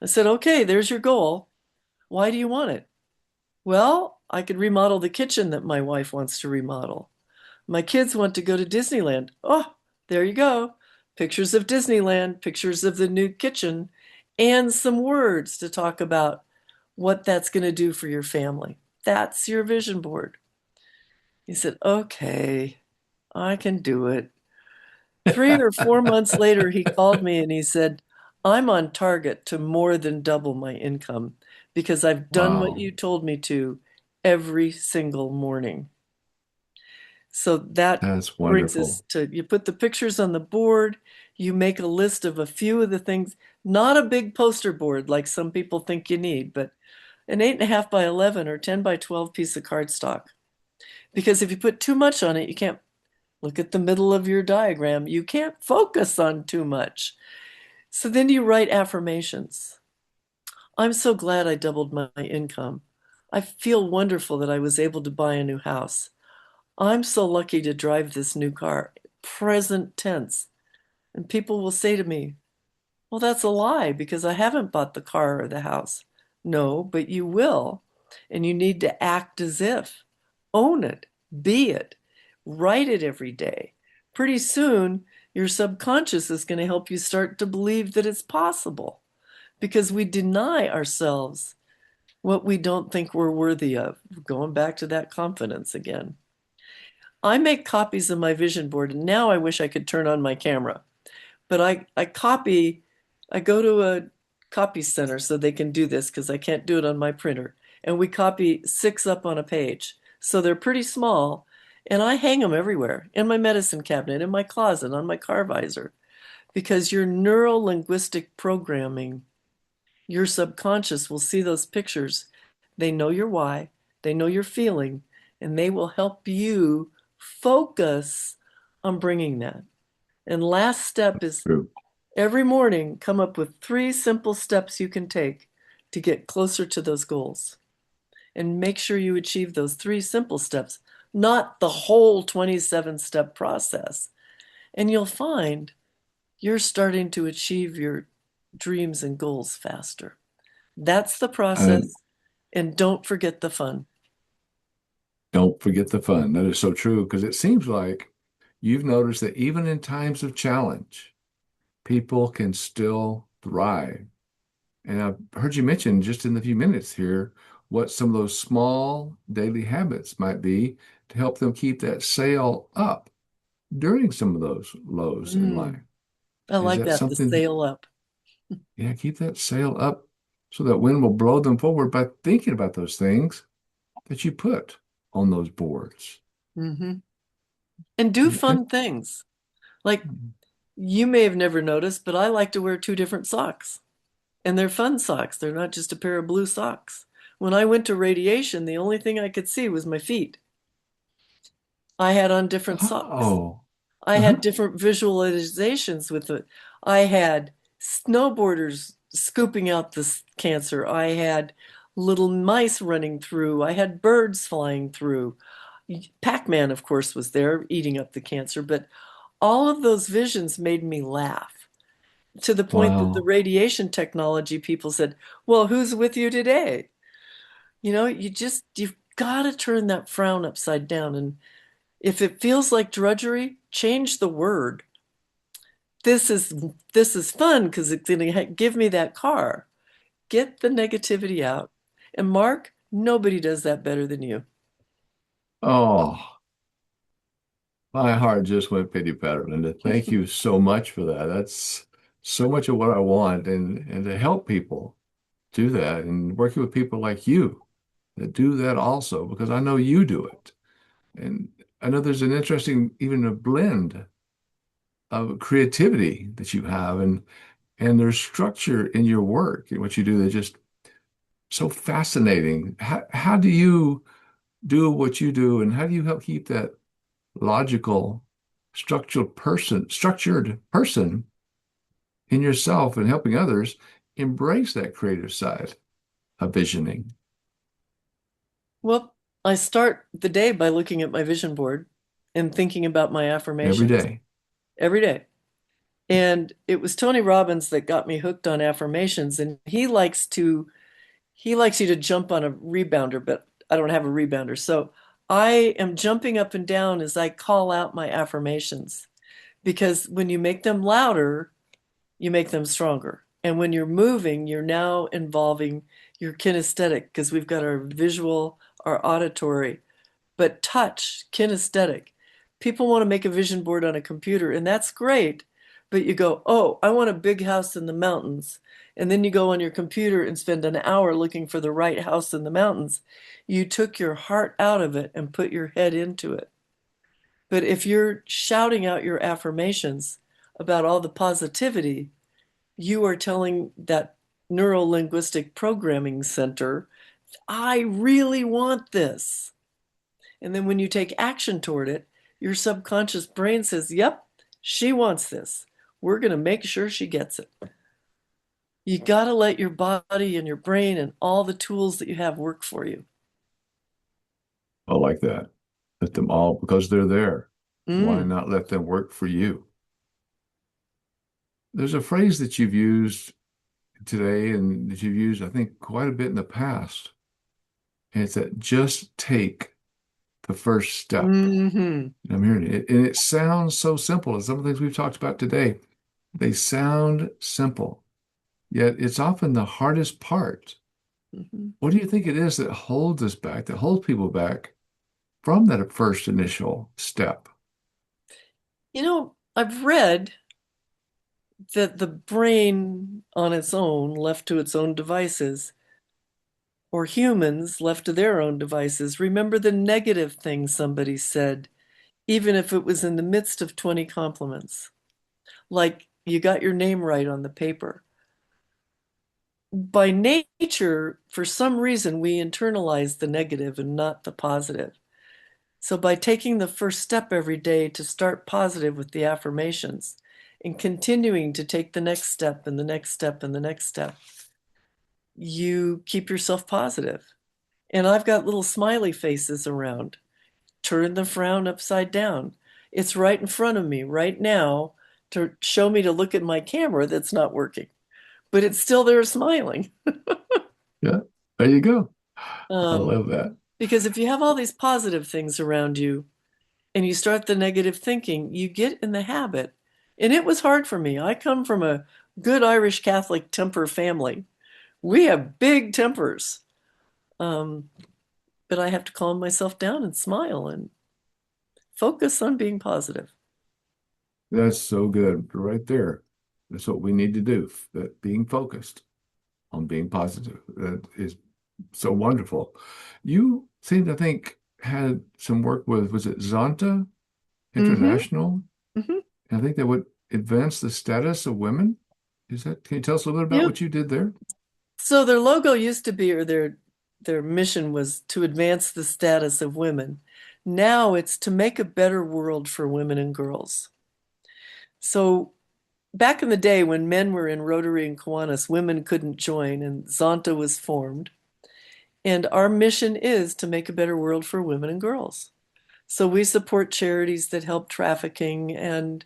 I said, okay, there's your goal. Why do you want it? Well, I could remodel the kitchen that my wife wants to remodel. My kids want to go to Disneyland. Oh, there you go. Pictures of Disneyland, pictures of the new kitchen, and some words to talk about what that's going to do for your family. That's your vision board. He said, okay, I can do it. 3 or 4 months later, he called me and he said, I'm on target to more than double my income because I've done what Wow, you told me to every single morning. So that that's brings us wonderful. to you put the pictures on the board, you make a list of a few of the things, not a big poster board like some people think you need, but an 8.5 by 11 or 10 by 12 piece of cardstock. Because if you put too much on it, you can't look at the middle of your diagram. You can't focus on too much. So then you write affirmations. I'm so glad I doubled my income. I feel wonderful that I was able to buy a new house. I'm so lucky to drive this new car. Present tense. And people will say to me, Well, that's a lie because I haven't bought the car or the house. No, but you will. And you need to act as if. Own it, be it, write it every day. Pretty soon, your subconscious is going to help you start to believe that it's possible because we deny ourselves what we don't think we're worthy of. Going back to that confidence again. I make copies of my vision board, and now I wish I could turn on my camera. But I go to a copy center so they can do this because I can't do it on my printer. And we copy 6 up on a page. So they're pretty small. And I hang them everywhere in my medicine cabinet, in my closet, on my car visor, because your neuro linguistic programming, your subconscious will see those pictures. They know your why, they know your feeling, and they will help you focus on bringing that. And last step is True. every morning come up with 3 simple steps you can take to get closer to those goals. And make sure you achieve those 3 simple steps, not the whole 27-step process. And you'll find you're starting to achieve your dreams and goals faster. That's the And process. And don't forget the fun. don't forget the fun. That is so true because it seems like you've noticed that even in times of challenge, people can still thrive. And I've heard you mention just in the few minutes here what some of those small daily habits might be to help them keep that sail up during some of those lows in life. Mm, I Is like that that, the something? sail up. Yeah, keep that sail up so that wind will blow them forward by thinking about those things that you put on those boards. Hmm. And do Okay. fun things. Like you may have never noticed, but I like to wear 2 different socks. And they're fun socks. They're not just a pair of blue socks. When I went to radiation, the only thing I could see was my feet. I had on different socks. Oh, I uh-huh. had different visualizations with it. I had snowboarders scooping out the cancer. I had little mice running through. I had birds flying through. Pac-Man, of course, was there eating up the cancer, but all of those visions made me laugh to the point that the Wow. radiation technology people said, "Well, who's with you today?" You've got to turn that frown upside down. And if it feels like drudgery, change the word. This is this is fun because it's going to give me that car. Get the negativity out. And Mark, nobody does that better than you. Oh, my heart just went pity patter, Linda. Thank you so much for that. That's so much of what I want and to help people do that and working with people like you that do that also because I know you do it. And I know there's an interesting, even a blend of creativity that you have and there's structure in your work and what you do that's just so fascinating. How do you do what you do and how do you help keep that logical, structured person in yourself and helping others embrace that creative side of visioning Well, I start the day by looking at my vision board and thinking about my every affirmations day? every day. And it was Tony Robbins that got me hooked on affirmations. And he likes you to jump on a rebounder, but I don't have a rebounder. So I am jumping up and down as I call out my affirmations because when you make them louder, you make them stronger. And when you're moving, you're now involving your kinesthetic because we've got our visual, our auditory, but touch, kinesthetic. People want to make a vision board on a computer, and that's great. But you go, oh, I want a big house in the mountains. And then you go on your computer and spend an hour looking for the right house in the mountains. You took your heart out of it and put your head into it. But if you're shouting out your affirmations about all the positivity, you are telling that neuro linguistic programming center, I really want this. And then when you take action toward it, your subconscious brain says, yep, she wants this. We're going to make sure she gets it. You got to let your body and your brain and all the tools that you have work for you. I like that. Let them all, because they're there. Why Mm. not let them work for you? there's a phrase that you've used today and that you've used, I think, quite a bit in the past. And it's that just take the first step. Hmm. And I'm hearing it. And it sounds so simple. As some of the things we've talked about today, they sound simple, yet it's often the hardest part. Hmm. What do you think it is that holds us back, that holds people back from that first initial step? I've read that the brain on its own, left to its own devices, or humans left to their own devices, remember the negative things somebody said, even if it was in the midst of 20 compliments. Like you got your name right on the paper. By nature, for some reason, we internalize the negative and not the positive. So by taking the first step every day to start positive with the affirmations and continuing to take the next step and the next step and the next step, you keep yourself positive. And I've got little smiley faces around. Turn the frown upside down. It's right in front of me right now to show me to look at my camera that's not working, but it's still there smiling. Yeah, there you go. I Um, love that. because if you have all these positive things around you and you start the negative thinking, you get in the habit. And it was hard for me. I come from a good Irish Catholic temper family. We have big tempers. Um, but I have to calm myself down and smile and focus on being positive. That's so good right there. That's what we need to do. That being focused on being positive. That is so wonderful. You seem to think had some work with, was it Zonta Hmm. International? Hmm. I think that would advance the status of women. Is that, can you tell us a little bit about Yep. what you did there? So their logo used to be, or their mission was to advance the status of women. Now it's to make a better world for women and girls. So back in the day when men were in Rotary and Kiwanis, women couldn't join, and Zonta was formed. And our mission is to make a better world for women and girls. So we support charities that help trafficking and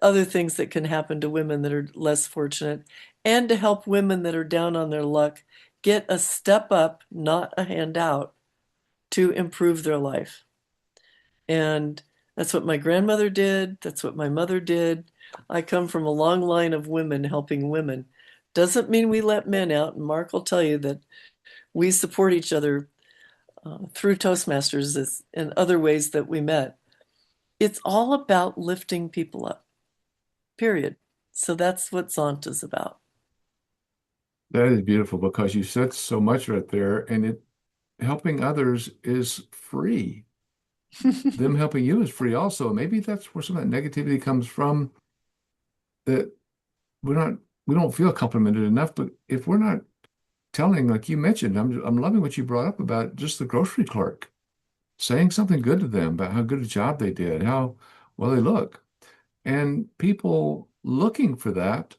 other things that can happen to women that are less fortunate, and to help women that are down on their luck get a step up, not a handout, to improve their life. And that's what my grandmother did. That's what my mother did. I come from a long line of women helping women. Doesn't mean we let men out. And Mark will tell you that we support each other through Toastmasters and other ways that we met. It's all about lifting people up, period. So that's what Zonta's about. That is beautiful because you said so much right there, and it helping others is free. Them helping you is free also. Maybe that's where some of that negativity comes from, that we're not we don't feel complimented enough. But if we're not telling, like you mentioned, I'm loving what you brought up about just the grocery clerk, saying something good to them about how good a job they did, how well they look, and people looking for that,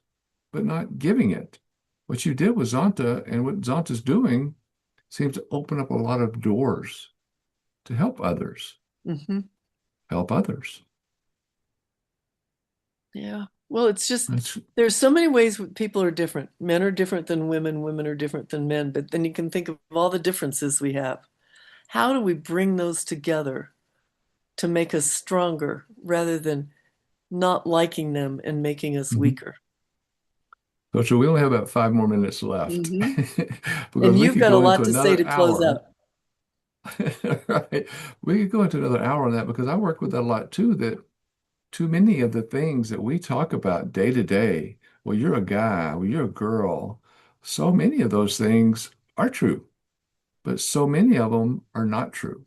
but not giving it. What you did with Zonta and what Zonta's doing seems to open up a lot of doors to Hmm. help others. Yeah. Well, it's just That's there's so many ways people are different. Men are different than women, women are different than men, but then you can think of all the differences we have. How do we bring those together to make us stronger rather than not liking them and making us mhm. weaker? So we only have about 5 more minutes left Hmm. because And we you've could got a go into lot to say another to close hour. out. Right. We could go into another hour on that because I work with that a lot too, that too many of the things that we talk about day to day, well, you're a guy, well, you're a girl, so many of those things are true, but so many of them are not true.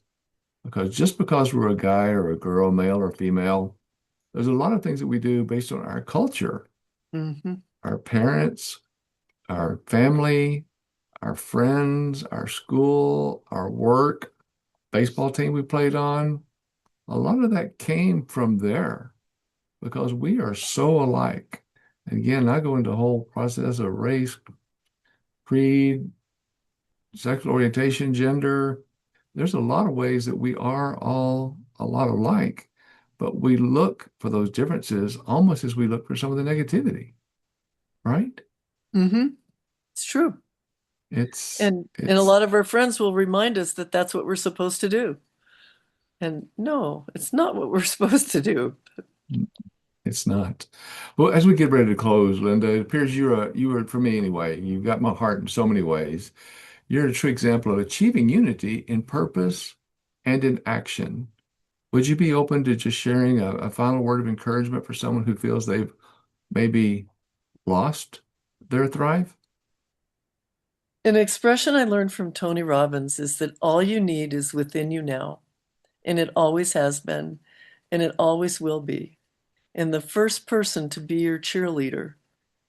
Because just because we're a guy or a girl, male or female, there's a lot of things that we do based on our culture, Hmm. our parents, our family, our friends, our school, our work, baseball team we played on. A lot of that came from there because we are so alike. And again, I go into the whole process of race, creed, sexual orientation, gender. There's a lot of ways that we are all a lot alike, but we look for those differences almost as we look for some of the negativity, right? Mm-hmm. It's true. It's And a it's lot of our friends will remind us that that's what we're supposed to do. And no, it's not what we're supposed to do. it's not. Well, as we get ready to close, Linda, it appears you are for me anyway. You've got my heart in so many ways. You're a true example of achieving unity in purpose and in action. Would you be open to just sharing a final word of encouragement for someone who feels they've maybe lost their thrive? An expression I learned from Tony Robbins is that all you need is within you now, and it always has been, and it always will be. And the first person to be your cheerleader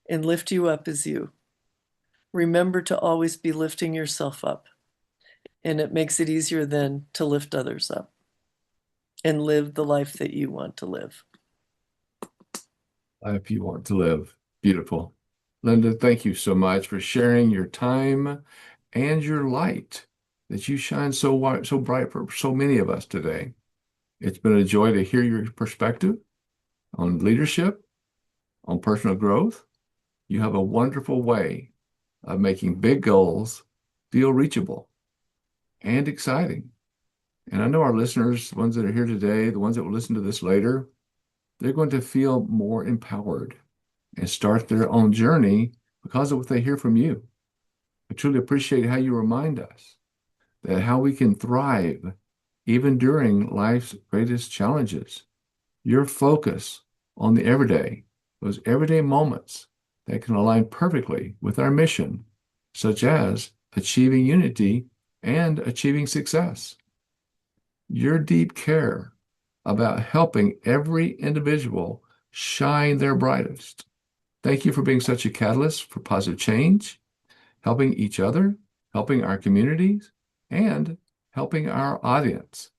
and lift you up is you. Remember to always be lifting yourself up, and it makes it easier then to lift others up and live the life that you want to live. If you want to live. Beautiful. Linda, thank you so much for sharing your time and your light that you shine so wide, so bright for so many of us today. It's been a joy to hear your perspective on leadership, on personal growth. You have a wonderful way of making big goals feel reachable and exciting. And I know our listeners, the ones that are here today, the ones that will listen to this later, they're going to feel more empowered and start their own journey because of what they hear from you. I truly appreciate how you remind us that how we can thrive even during life's greatest challenges. Your focus on the everyday, those everyday moments that can align perfectly with our mission, such as achieving unity and achieving success. Your deep care about helping every individual shine their brightest. Thank you for being such a catalyst for positive change, helping each other, helping our communities, and helping our audience.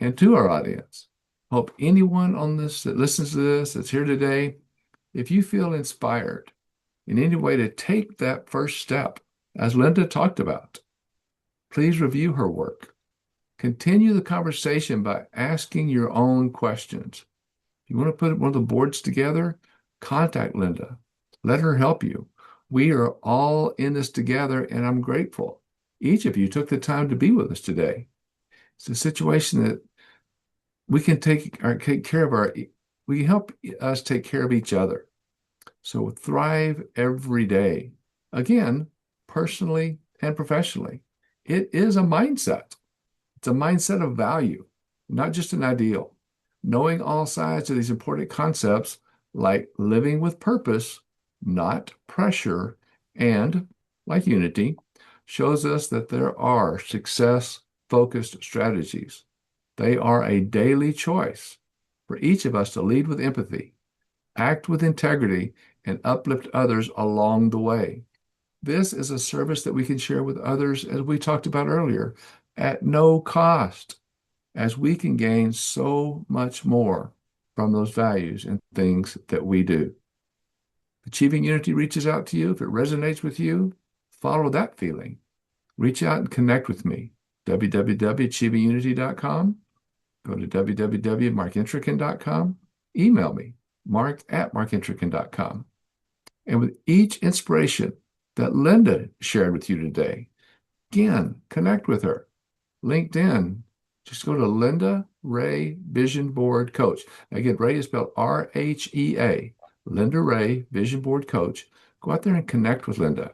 And to our audience, hope anyone on this that listens to this, that's here today, if you feel inspired in any way to take that first step, as Linda talked about, please review her work. Continue the conversation by asking your own questions. If you want to put one of the boards together, contact Linda. Let her help you. We are all in this together, and I'm grateful. Each of you took the time to be with us today. It's a situation that we can take care of we can help us take care of each other. So thrive every day. Again, personally and professionally. It is a mindset. It's a mindset of value, not just an ideal. Knowing all sides of these important concepts like living with purpose, not pressure, and like unity, shows us that there are success-focused strategies. They are a daily choice for each of us to lead with empathy, act with integrity, and uplift others along the way. This is a service that we can share with others, as we talked about earlier, at no cost, as we can gain so much more from those values and things that we do. Achieving Unity reaches out to you. If it resonates with you, follow that feeling. Reach out and connect with me. www.achievingunity.com. Go to www.markintrican.com. Email me, mark@markintrican.com. And with each inspiration that Linda shared with you today, again, connect with her. LinkedIn, just go to Linda Ray Vision Board Coach. Again, Ray is spelled R-H-E-A. Linda Ray Vision Board Coach. Go out there and connect with Linda.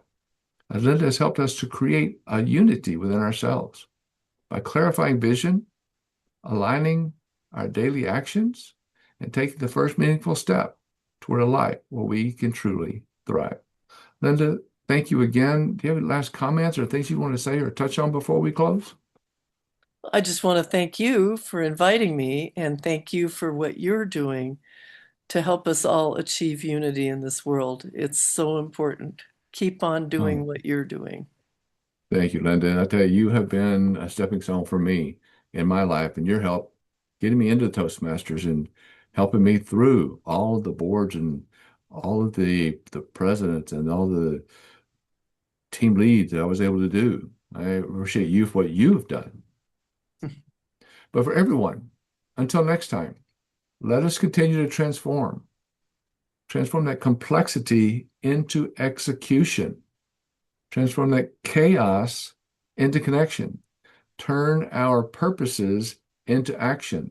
As Linda has helped us to create a unity within ourselves by clarifying vision, aligning our daily actions, and taking the first meaningful step toward a life where we can truly thrive. Linda, thank you again. Do you have any last comments or things you want to say or touch on before we close? I just want to thank you for inviting me and thank you for what you're doing to help us all achieve unity in this world. It's so important. Keep on doing Oh, what you're doing. thank you, Linda. And I tell you, you have been a stepping stone for me in my life, and your help getting me into Toastmasters and helping me through all of the boards and all of the presidents and all the team leads that I was able to do. I appreciate you for what you've done. But for everyone, until next time, Let us continue to transform that complexity into execution, transform that chaos into connection, turn our purposes into action.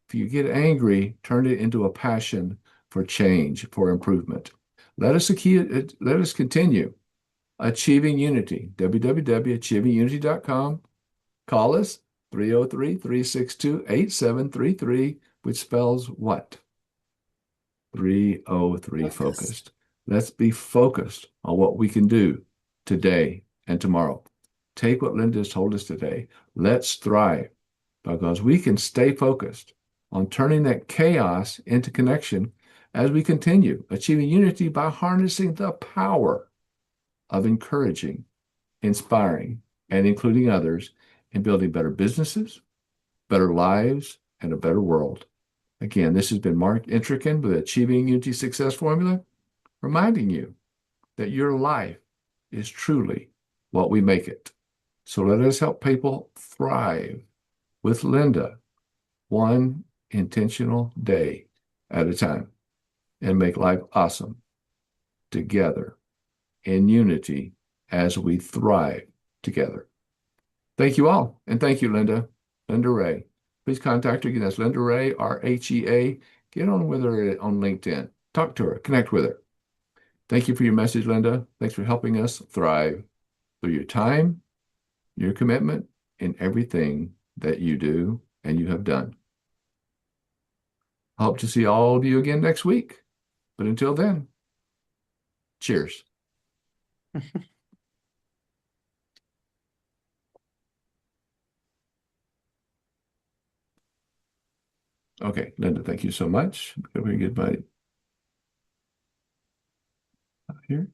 If you get angry, turn it into a passion for change, for improvement. Let us continue achieving unity. www.achievingunity.com. Call us 303-362-8733, which spells what? 303 Focus. focused. Let's be focused on what we can do today and tomorrow. Take what Linda has told us today. Let's thrive because we can stay focused on turning that chaos into connection as we continue achieving unity by harnessing the power of encouraging, inspiring, and including others in building better businesses, better lives, and a better world. Again, this has been Mark Intrican with Achieving Unity Success Formula, reminding you that your life is truly what we make it. So let us help people thrive with Linda, one intentional day at a time, and make life awesome together in unity as we thrive together. Thank you all. And thank you, Linda. Linda Ray. Please contact her again. That's Linda Ray, Rhea. Get on with her on LinkedIn. Talk to her. Connect with her. Thank you for your message, Linda. Thanks for helping us thrive through your time, your commitment, and everything that you do and you have done. I hope to see all of you again next week. But until then, cheers. Okay, Linda, thank you so much. Very good bite here.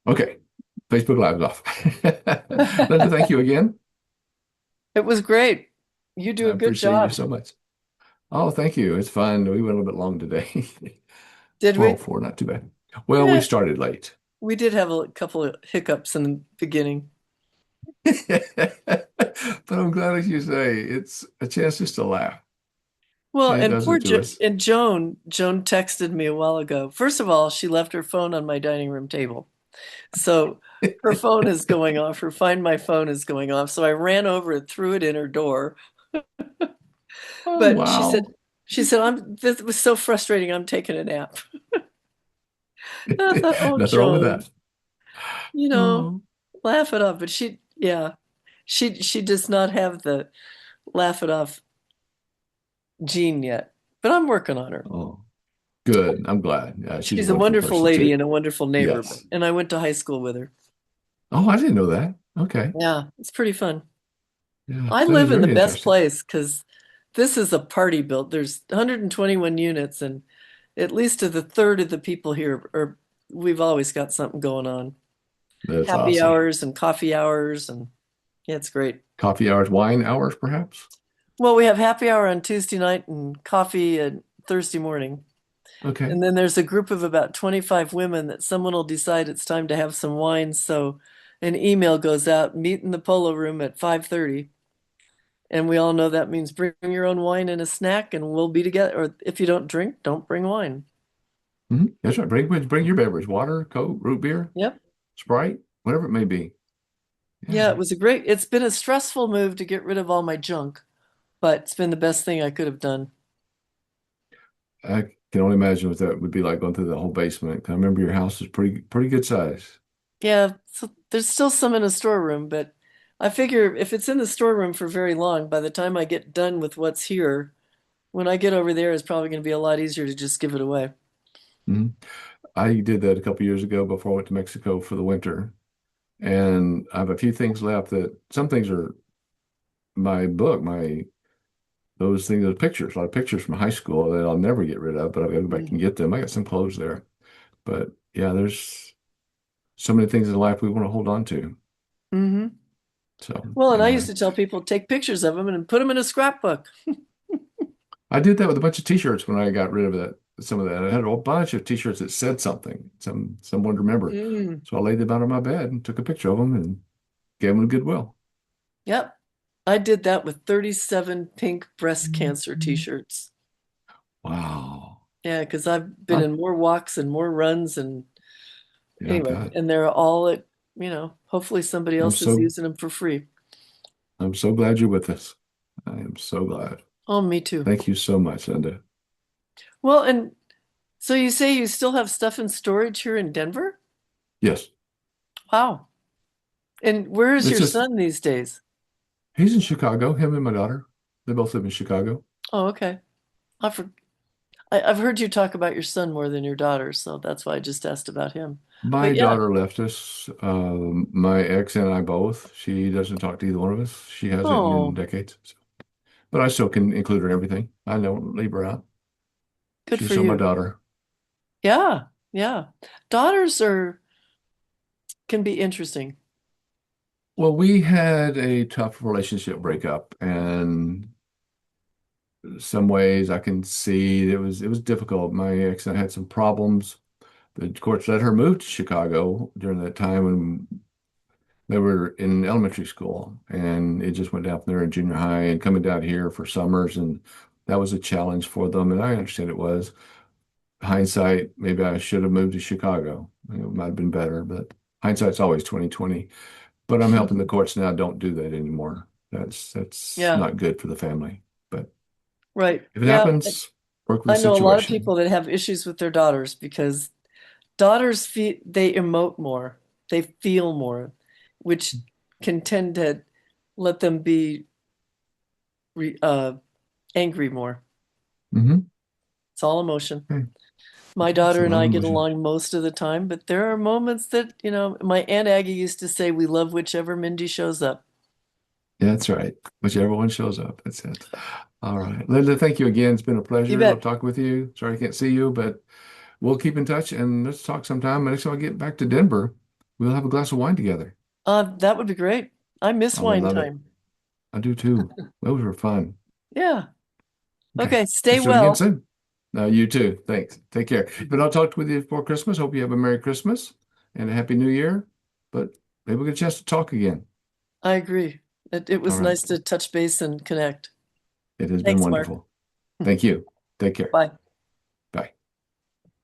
Okay, Facebook Live is off. Linda, thank you again. It was great. You do I a good appreciate you job. so much. Oh, thank you. It's fun. We went a little bit long today. Did we? 12:04, not too bad. Well, we Yeah, started late. we did have a couple of hiccups in the beginning. But I'm glad, as you say, it's a chance just to laugh. Well, It and does it to us. Joan texted me a while ago. First of all, she left her phone on my dining room table. So her phone is going off, her Find My Phone is going off. So I ran over and threw it in her door. Oh, But wow. she said, this was so frustrating, I'm taking a nap. And I thought, oh, Nothing wrong with Joan, that. you know, Oh, laugh it off. But yeah, she does not have the laugh it off gene yet. But I'm working on her. oh, good. I'm glad. She's a She's a wonderful wonderful person lady too. and a wonderful neighbor, Yes. and I went to high school with her. Oh, I didn't know that. Okay. Yeah, it's pretty fun. Yeah, I that is live in the very best interesting. place because this is a party built. There's 121 units, and at least a third of the people here are, we've always got something going on. That's Happy awesome. hours and coffee hours, and yeah, it's great. Coffee hours, wine hours, perhaps? Well, we have happy hour on Tuesday night and coffee on Thursday morning. Okay. And then there's a group of about 25 women that someone will decide it's time to have some wine. So an email goes out, meet in the polo room at 5:30. And we all know that means bring your own wine and a snack and we'll be together. Or if you don't drink, don't bring wine. That's right. Bring your beverage, water, Coke, root beer, Yep. Sprite, whatever it may be. Yeah, Yeah. it's been a stressful move to get rid of all my junk, but it's been the best thing I could have done. I can only imagine what that would be like going through the whole basement. I remember your house is pretty good size. Yeah, so there's still some in a storeroom, but I figure if it's in the storeroom for very long, by the time I get done with what's here, when I get over there, it's probably going to be a lot easier to just give it away. Mhm. I did that a couple years ago before I went to Mexico for the winter. And I have a few things left that some things are my book, those things, those pictures, a lot of pictures from high school that I'll never get rid of, but I've got to go back and Mm. get them. I got some clothes there. But yeah, there's so many things in life we want to hold on to. Hmm. So Well, and I used anyway, to tell people take pictures of them and put them in a scrapbook. I did that with a bunch of t-shirts when I got rid of that some of that. I had a whole bunch of t-shirts that said something, someone to remember. Mm. So I laid them out on my bed and took a picture of them and gave them to Goodwill. Yep. I did that with 37 pink breast cancer t-shirts. Wow. Yeah, because I've been Huh. in more walks and more runs and Yeah, I anyway, bet. and they're all at, hopefully somebody I'm else is so using them for free. I'm so glad you're with us. I am so glad. Oh, me too. Thank you so much, Linda. Well, and so you say you still have stuff in storage here in Denver? Yes. Wow. And where is It's your just son these days? he's in Chicago, him and my daughter. They both live in Chicago. Oh, okay. I for, I've heard you talk about your son more than your daughter, so that's why I just asked about him. My But yeah. daughter left us, my ex and I both. She doesn't talk to either one of us. She hasn't in Oh, decades. So. But I still can include her in everything. I don't leave her out. good She's for still my you. daughter. Yeah, yeah. Daughters are can be interesting. Well, we had a tough relationship breakup, and some ways I can see it was difficult. My ex and I had some problems. The courts let her move to Chicago during that time when they were in elementary school, and it just went down from there in junior high and coming down here for summers, and that was a challenge for them. And I understand it was. Hindsight, maybe I should have moved to Chicago. It might have been better, but hindsight's always 2020. But I'm helping the courts now. Don't do that anymore. That's Yeah, not good for the family. But right. if it Yeah, happens, work with I the know a lot of situation. people that have issues with their daughters because daughters feel they emote more, they feel more, which can tend to let them be angry more. Hmm. It's all emotion. Hey, My it's a daughter and lot of I get emotion. along most of the time, but there are moments that, my Aunt Aggie used to say, we love whichever Mindy shows up. Yeah, that's right. Whichever one shows up. That's it. All right. Linda, thank you again. It's been a You pleasure. Love bet. talking with you. Sorry I can't see you, but we'll keep in touch and let's talk sometime. Next time I get back to Denver, we'll have a glass of wine together. That would be great. I miss I would wine love it. time. I do too. Those were fun. Yeah. Okay. Okay. Stay Let's do it again well. soon. No, you too. Thanks. Take care. But I'll talk with you before Christmas. Hope you have a Merry Christmas and a Happy New Year. But maybe we'll get a chance to talk again. I agree. It All was right. nice to touch base and connect. It has been Thanks, Mark. wonderful. Thank you. Take care. Bye.